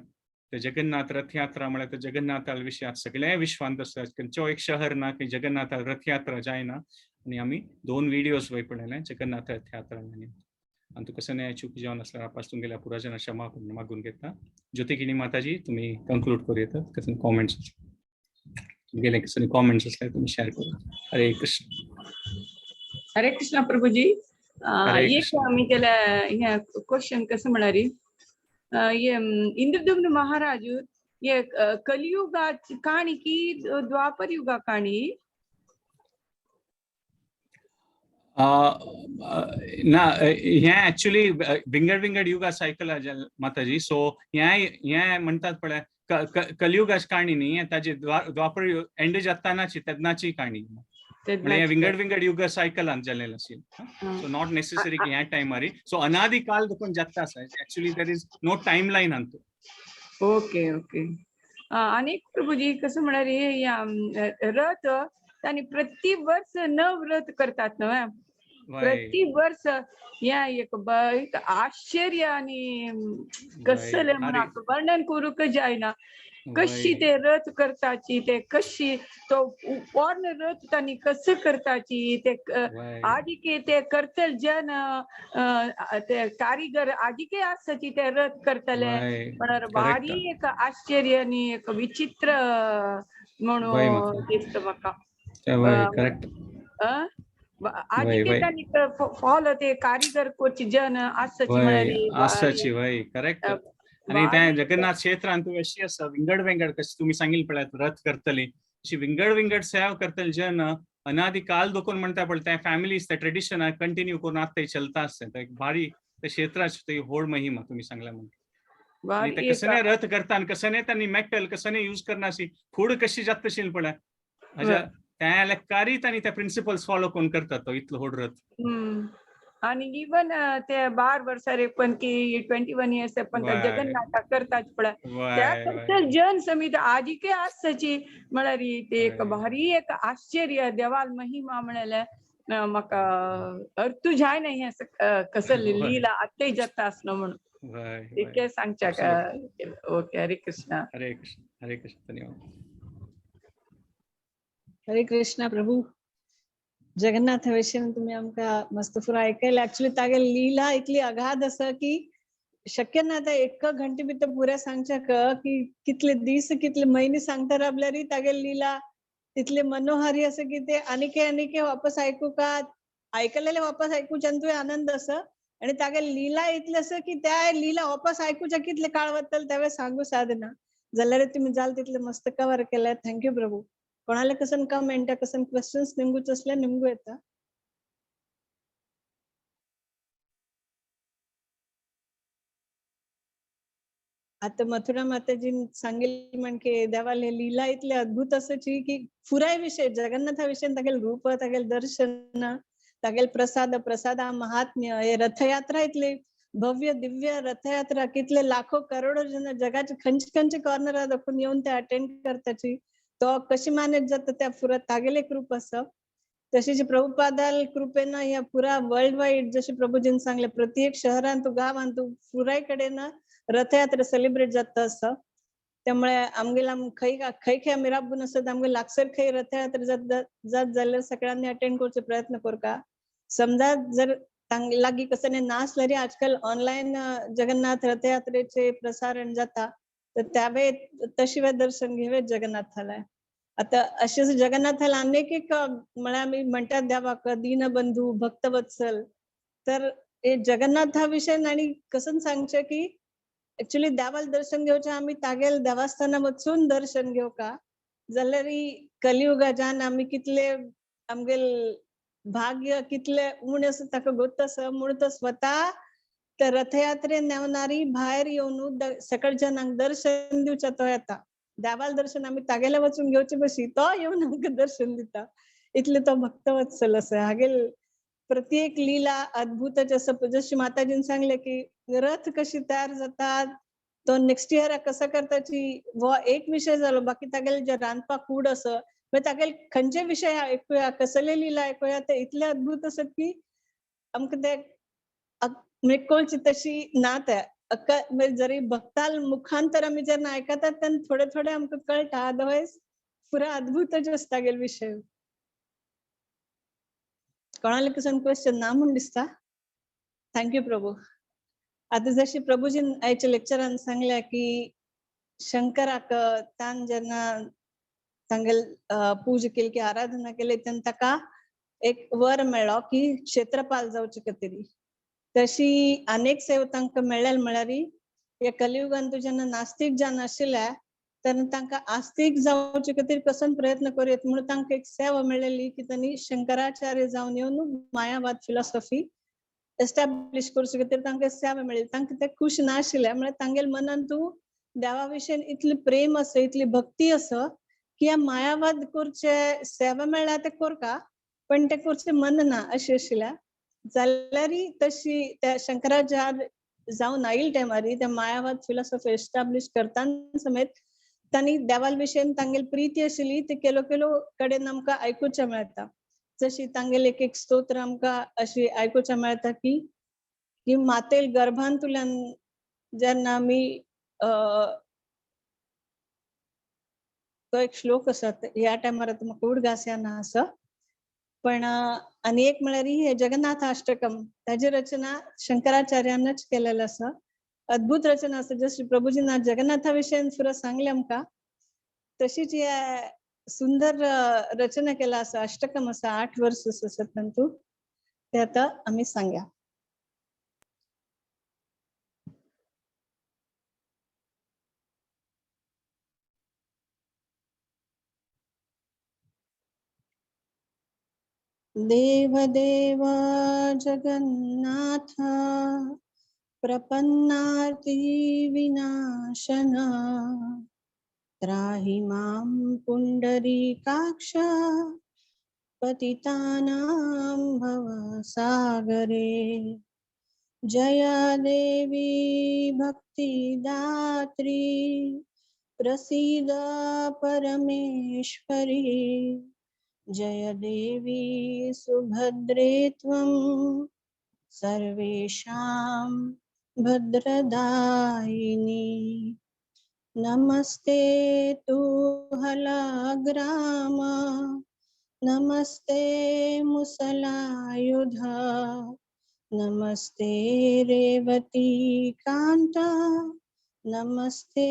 ते जगन्नाथ रथयात्रा म्हळ्यार ते जगन्नाथा विशयांत सगळे विश्वांत आसा खंयचो एक शहर ना की जगन्नाथ रथयात्रा जायना आनी आमी 2 व्हिडिओज वय पळयले जगन्नाथ रथयात्रा आनी तुका कसं चूक जावन आसल्यार आपास तुमगेल्या पुराजना क्षमा मागून घेता ज्योतिकिनी माताजी तुमी कंक्लूड करूं येतात कसं कॉमेंट्स गेले कसं कॉमेंट्स असल्यार तुमी शेअर करा हरे कृष्ण प्रभुजी एक आमी केल्या हे क्वेश्चन कसं म्हळ्यार ये इंद्रदुम्न महाराज ये कलियुगाची काणी की द्वापर युगा काणी ना हे एक्चुअली विंगड युगा सायकल माताजी सो हे म्हणतात पळय कलियुगाची काणी न्ही ताजी द्वापर एंड जातानाची तेन्नाची काणी म्हणजे विंगड युग सायकलांत जाल्लें आशिल्लें सो नॉट नेसेसरी की ह्या टायमार सो अनादि काल देखून जाता आसा actually there is no timeline हांतू ओके ओके आणि प्रभुजी कसं म्हळ्यार रथ तांणी प्रति वर्ष 9 रथ करतात न्हय प्रति वर्ष या एक आश्चर्य आणि कसले म्हणा वर्णन करूक जायना. कशी ते रथ करताची, ते कशी तो पूर्ण रथ त्यांनी कसं करताची, ते आधी के ते करतल जन ते कारीगर आधी के असाची ते रथ करतले. पण भारी एक आश्चर्य आणि एक विचित्र म्हणून दिसत म्हाका. करेक्ट. आधी के त्यांनी फॉलो ते कारीगर कोची जन आसाची वय करेक्ट. आणि त्या जगन्नाथ क्षेत्रांत अशी आसा विंगड विंगड कशी तुम्ही सांगितले पळयात रथ करतली अशी विंगड विंगड सेवा करतले जन अनादी काल दोकून म्हणता पळय त्या फॅमिलीज त्या ट्रेडिशन कंटिन्यू करून आता चलता आसता. एक भारी त्या क्षेत्राची होड महिमा तुम्ही सांगला म्हणून. ते कसने रथ करता आणि कसने त्यांनी मेटल कसने यूज करनासी फूड कशी जात असेल पळय त्या लेक्कारीत आणि त्या प्रिन्सिपल्स फॉलो कोण करतात तो इतलो होड रथ. आणि इवन ते 12 वर्सार पण की 21 इयर्स पण जगन्नाथ करतात पळय त्या करता जन समिती आधी के आसची म्हळ्यार ते एक भारी एक आश्चर्य देवाल महिमा म्हळ्यार म्हाका अर्थ जायना हे कसं लीला आत्ताय जाता आसलो म्हणून इतके सांगच्या का. ओके. हरे कृष्ण. हरे कृष्ण. हरे कृष्ण. धन्यवाद. हरे कृष्ण प्रभू. जगन्नाथ विषयी तुम्ही आमका मस्त पुरा ऐकायला. ऍक्च्युली तागे लीला इतली अगाध असं की शक्य ना आता 1 घंटे भितर पुऱ्या सांगच्या की कितले दीस कितले महिने सांगता राबल्यारी तागे लीला तितले मनोहारी असं की ते अनेके वापस ऐकू का ऐकलेले वापस ऐकूच्या तुझे आनंद असं. आणि तागे लीला इतले असं की त्या लीला वापस ऐकूच्या कितले काळ वतल त्यावेळेस सांगू साधना जाल्यार तुम्ही जाल तितले मस्त कवर केले. थँक्यू प्रभू. कोणाला कसं कमेंट कसं क्वेश्चन्स निमगूच असल्या निमगू येता. आता मथुरा माताजी सांगेल म्हणजे देवाल हे लीला इतले अद्भुत असाची की पुराय विषय जगन्नाथा विषय तागेल रूप तागेल दर्शन तागेल प्रसाद महात्म्य हे रथयात्रा इतले भव्य दिव्य रथयात्रा कितले लाखो करोडो जन जगाचे खंयचे कॉर्नर दाखवून येऊन ते अटेंड करताची तो कशी मॅनेज जाता त्या पुरा तागेले कृप असं. तशीच प्रभुपादाल कृपेनं या पुरा वर्ल्ड वाईड जसे प्रभूजीन सांगले प्रत्येक शहरांत गावांत पुराय कडेन रथयात्रा सेलिब्रेट जाता असं. त्यामुळे आमगेला खै आम्ही राबून असत आमगे लागसर खै रथयात्रा जात जाल्यार सगळ्यांनी अटेंड करचे प्रयत्न करका. समजा जर लागी कसं नासल्यारी आजकाल ऑनलाईन जगन्नाथ रथयात्रेचे प्रसारण जाता तर त्यावे तशी वे दर्शन घेवे जगन्नाथाला. आता असेच जगन्नाथाला अनेक मला मी म्हणतात देवाक दीनबंधू भक्तवत्सल तर हे जगन्नाथ हा विषय आणि कसं सांगचे की ऍक्च्युली देवाल दर्शन घेवचे आम्ही तागेल देवस्थाना वचून दर्शन घेऊ का जाल्यार कलियुगाच्यान आम्ही कितले आमगेल भाग्य कितले उणे असं ताका गोत असं म्हणून तो स्वतः त्या रथयात्रे नेवणारी भायर येऊन सकाळच्यान दर्शन दिवच्या तो येता. देवाल दर्शन आम्ही तागेला वचून घेवचे बशी तो येऊन आमकां दर्शन दिता. इतले तो भक्तवत्सल असं. हागेल प्रत्येक लीला अद्भुतच असं. जशी माताजीन सांगले की रथ कशी तयार जातात तो नेक्स्ट इयर कसं करताची वो एक विषय झालो. बाकी तागेले जे रांदपाक कूड असं तागेल खंयचे विषय ऐकूया कसले लीला ऐकूया ते इतले अद्भुत असत की आमकां ते कळची तशी ना त्या जरी भक्ताल मुखांतर आम्ही जेन्ना ऐकतात तेन्ना थोडे आमकां कळटा. अदरवायज पुरा अद्भुतच असता गेल विषय. कोणाला कसं क्वेश्चन ना म्हणून दिसता. थँक्यू प्रभू. आता जशी प्रभूजीन आयच्या लेक्चरान सांगल्या की शंकराक तान जेन्ना तांगेल पूजा केली की आराधना केली तेन्ना ताका एक वर मेळ्ळो की क्षेत्रपाल जावचे खातीर. तशी अनेक सेवा तांकां मेळ्ळेल म्हळ्यार ह्या कलियुगांत जेन्ना नास्तिक जावन आशिल्ले तेन्ना तांकां आस्तिक जावचे खातीर कसो प्रयत्न करूयेत म्हणून तांकां एक सेवा मेळ्ळेली की तांणी शंकराचार्य जावन येवन मायावाद फिलॉसॉफी एस्टॅब्लिश करचे खातीर तांकां सेवा मेळ्ळी. तांकां ते खुश नाशिल्ले म्हळ्यार तांगेल मनान तूं देवा विशयी इतली प्रेम असो इतली भक्ती असो की ह्या मायावाद करचे सेवा मेळ्ळ्या ते करका पण ते करचे मन ना अशें आशिल्ल्या. जाल्यार तशी त्या शंकराचार्य जावन आयिल्ले टायमार त्या मायावाद फिलॉसॉफी एस्टॅब्लिश करताना समेत तांणी देवाल विशयी तांगेल प्रीती आशिल्ली ती केलो कडेन आमकां आयकुचें मेळटा. जशी तांगेल एक एक स्तोत्र आमकां अशी आयकुच्या मेळटा की मातेल गर्भांतुल्यान जेन्ना आमी तो एक श्लोक आसा ह्या टायमार आतां म्हाका उडगास येना आसा पण आनी एक म्हळ्यार हे जगन्नाथ अष्टकम ताची रचना शंकराचार्यानच केलेली आसा. अद्भुत रचना आसा. जशी प्रभुजीन जगन्नाथा विशयी सुद्दां सांगले आमकां तशीच हे सुंदर रचना केला आसा. अष्टकम आसा 8 वर्स आसा परंतु ते आता आम्ही सांगया. देवदेव जगन्नाथ प्रपन्नार्ति विनाशना त्राहि मां पुंडरीकाक्ष पतितानां भवसागरे जय देवी भक्तिदात्री प्रसीद परमेश्वरी जय देवी सुभद्रे त्वं सर्वेषां भद्रदायिनी नमस्ते तु हलाग्राम नमस्ते मुसलायुध नमस्ते रेवती कांता नमस्ते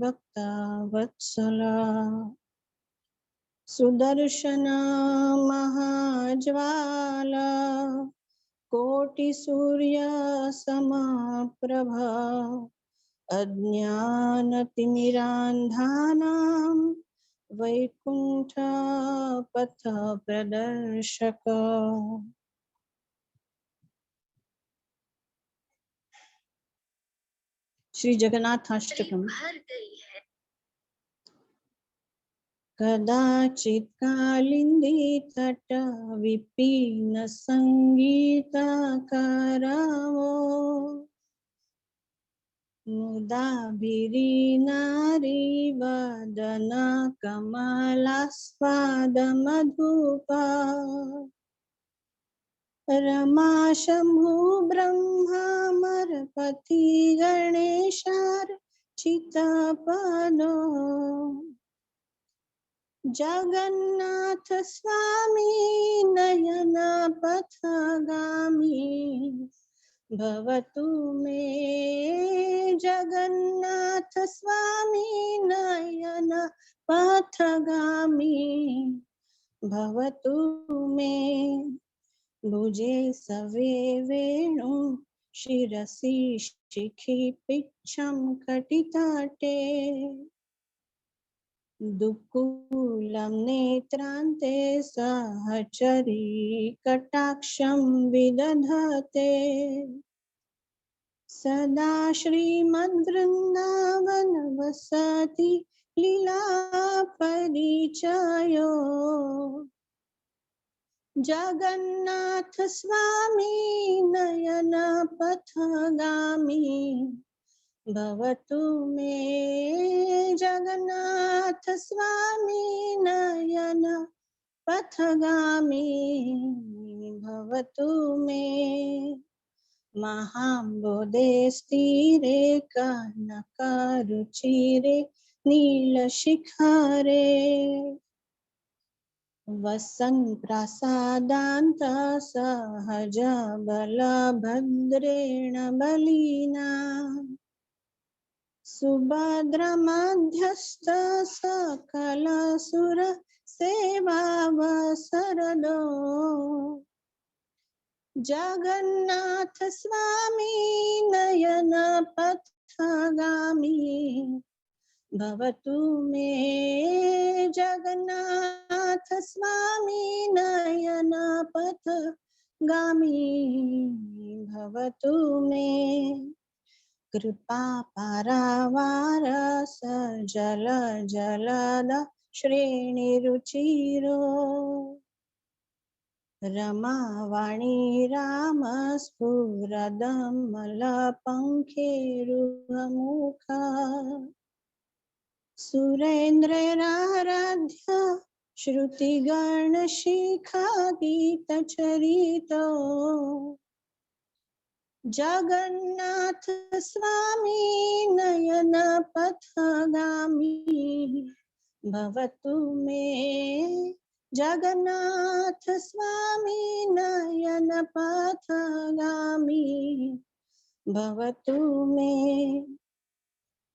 भक्तवत्सला सुदर्शन महाज्वाला कोटि सूर्य समप्रभा अज्ञानतिमिरान्धानां वैकुंठ पथ प्रदर्शक. श्री जगन्नाथाष्टकम्. कदाचित् कालिंदी तट विपिन संगीत करावो मुदाभिरी नारी वदन कमलास्वाद मधुपा रमा शंभु ब्रह्मा मरपति गणेशार चितपदो जगन्नाथ स्वामी नयन पथगामी भवतु मे जगन्नाथ स्वामी नयन पथगामी भवतु मे भुजे सवे वेणु शिरसि शिखि पिच्छं कटितटे दुकूलं नेत्रान्ते सहचरी कटाक्षं विदधते सदा श्रीमद्वृन्दावन वसति लीला परिचयो जगन्नाथ स्वामी नयन पथगामी भवतु मे जगन्नाथ स्वामी नयन पथगामी भवतु मे महाम्बोधे स्थिरे कनकरुचिरे नीलशिखरे वसन् प्रसादान्त सहज बलभद्रेण बलिना सुभद्रमध्यस्थ सकलसुर सेवावसरदो जगन्नाथ स्वामी नयन पथगामी भवतु मे जगन्नाथ स्वामी नयन पथगामी भवतु मे कृपा पारावार सजल जलद श्रेणी रुचिरो रमावाणी राम स्फुरदमल पंखेरुमुखा सुरेन्द्रराराध्य श्रुति गण शिखा गीत चरितो जगन्नाथ स्वामी नयन पथगामी भवतु मे जगन्नाथ स्वामी नयन पथगामी भवतु मे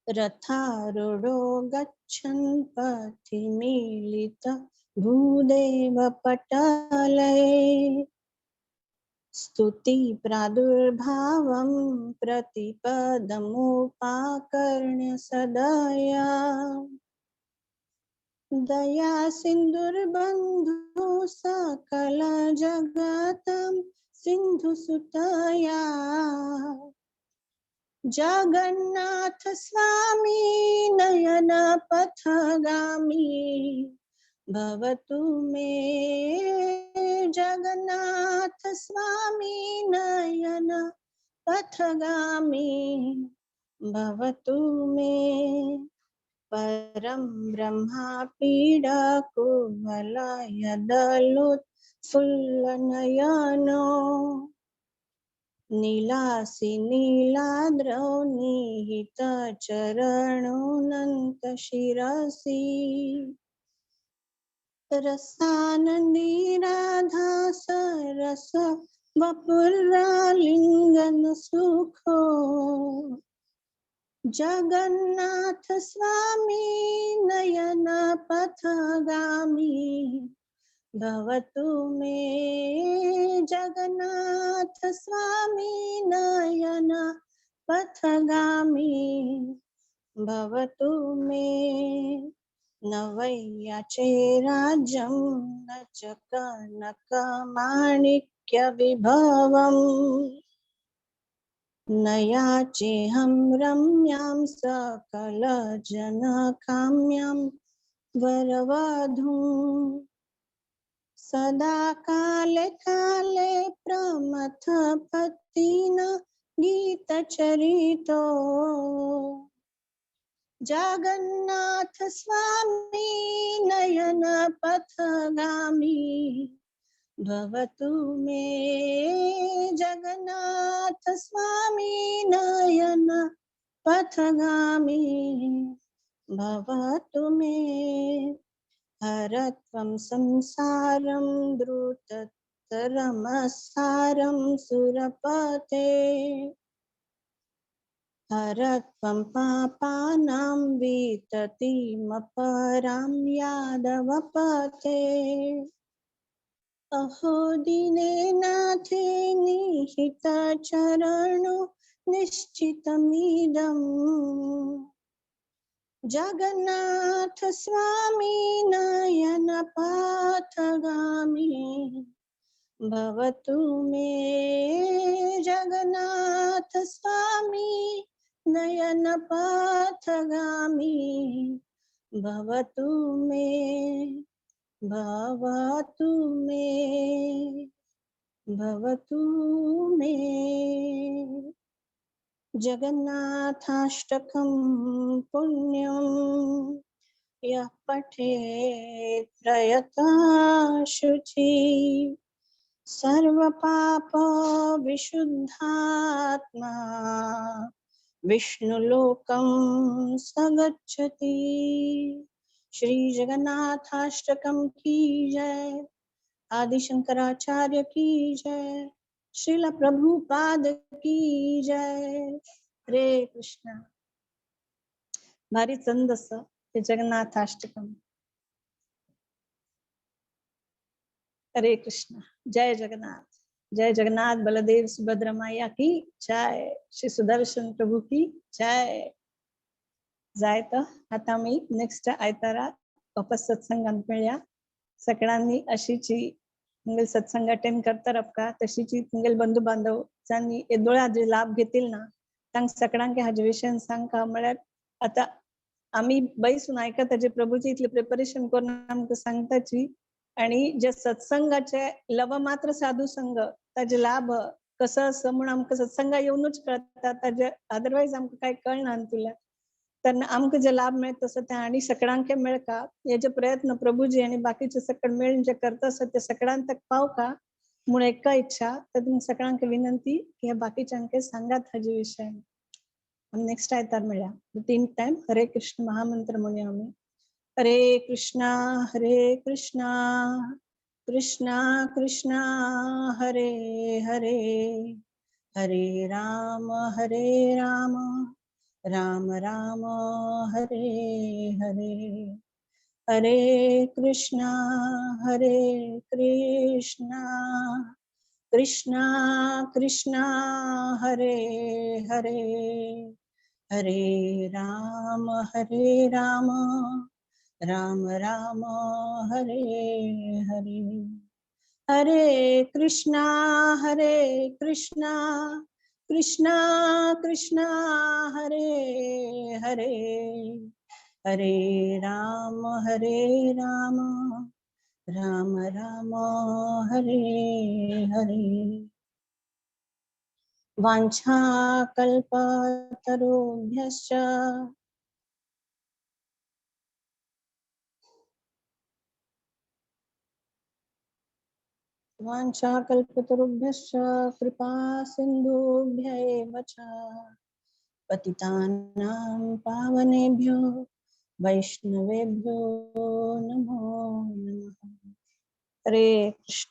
रथारूढो गच्छन् पथि मीलित भूदेव पटले स्तुति प्रादुर्भावं प्रतिपदमुपाकर्ण्य सदया दया सिन्धुर्बन्धु सकल जगतं सिन्धुसुतया जगन्नाथ स्वामी नयन पथगामी भवतु मे जगन्नाथ स्वामी नयन पथगामी भवतु मे परम ब्रह्मा पीडा कुवलय दलोत्फुल्लनयनो नीलासि नीलाद्रौ निहित चरणोऽनन्त शिरसि रसानन्दी राधा सरस वपुर्लिङ्गन सुखो जगन्नाथ स्वामी नयन पथगामी भवतु मे जगन्नाथ स्वामी नयन पथगामी भवतु मे न वै याचे राज्यं न च कनकमाणिक्यविभवम् न याचेऽहं रम्यां सकलजनकाम्यां वरवधूं सदा काले काले प्रमथपतिना गीतचरितो जगन्नाथ स्वामी नयन पथगामी भवतु मे जगन्नाथ स्वामी नयन पथगामी भवतु मे हरत्वं संसारं द्रुततरमसारं सुरपते हरत्वं पापानां विततिमपरां यादवपते अहो दीनेनाथे निहित चरणो निश्चितमिदम् जगन्नाथ स्वामी नयन पथगामी भवतु मे जगन्नाथ स्वामी नयन पथगामी भवतु मे भवतु मे भवतु मे जगन्नाथाष्टकं पुण्यं यः पठेत् प्रयतः शुचि सर्वपाप विशुद्धात्मा विष्णुलोकं सगच्छति। श्री जगन्नाथाष्टकम की जय। आदि शंकराचार्य की जय। श्रील प्रभुपाद की जय। हरे कृष्ण। भारी छंदस हे जगन्नाथाष्टकम। हरे कृष्ण। जय जगन्नाथ। जय जगन्नाथ बलदेव सुभद्रा मैया की जय। श्री सुदर्शन प्रभु की जय. जायत आता मी नेक्स्ट आयतारा वापस सत्संगात मिळूया. सगळ्यांनी अशीची मंगल सत्संग अटेंड करता रबका तशीची मंगल बंधू बांधव ज्यांनी येदोळे हाजे लाभ घेतील ना तांक सगळ्यांक हाजे विशयन सांगता म्हळ्यार आता आम्ही बैसून आयकता जे प्रभूची इतले प्रिपरेशन करून आमकां सांगताची आणि जे सत्संगाचे लव मात्र साधू संघ ताजे लाभ कसं असं म्हणून आमकां सत्संगा येऊनच कळता ताजे अदरवाईज आमकां काय कळना तुला त्यांना आमक जे लाभ मेळत तसं त्या आणि सगळ्यांक मेळका याचे प्रयत्न प्रभूजी आणि बाकीचे सकड मिळून जे करत असत ते सगळ्यांक पावका म्हणून एका इच्छा तर तुम्ही सगळ्यांक विनंती की ह्या बाकीच्यांके सांगात हाजे विषय नेक्स्ट आयतार मेळ्या 3 टाइम हरे कृष्ण महामंत्र म्हणूया आम्ही हरे कृष्णा कृष्णा कृष्णा हरे हरे हरे राम राम राम हरे हरे हरे कृष्णा कृष्णा कृष्णा हरे हरे हरे राम राम राम हरे हरे हरे कृष्णा कृष्णा कृष्णा हरे हरे हरे राम राम राम हरे हरे वाञ्छा कल्पतरुभ्यश्च कृपा सिन्धुभ्य एव च पतितानां पावनेभ्यो वैष्णवेभ्यो नमो नमः हरे कृष्ण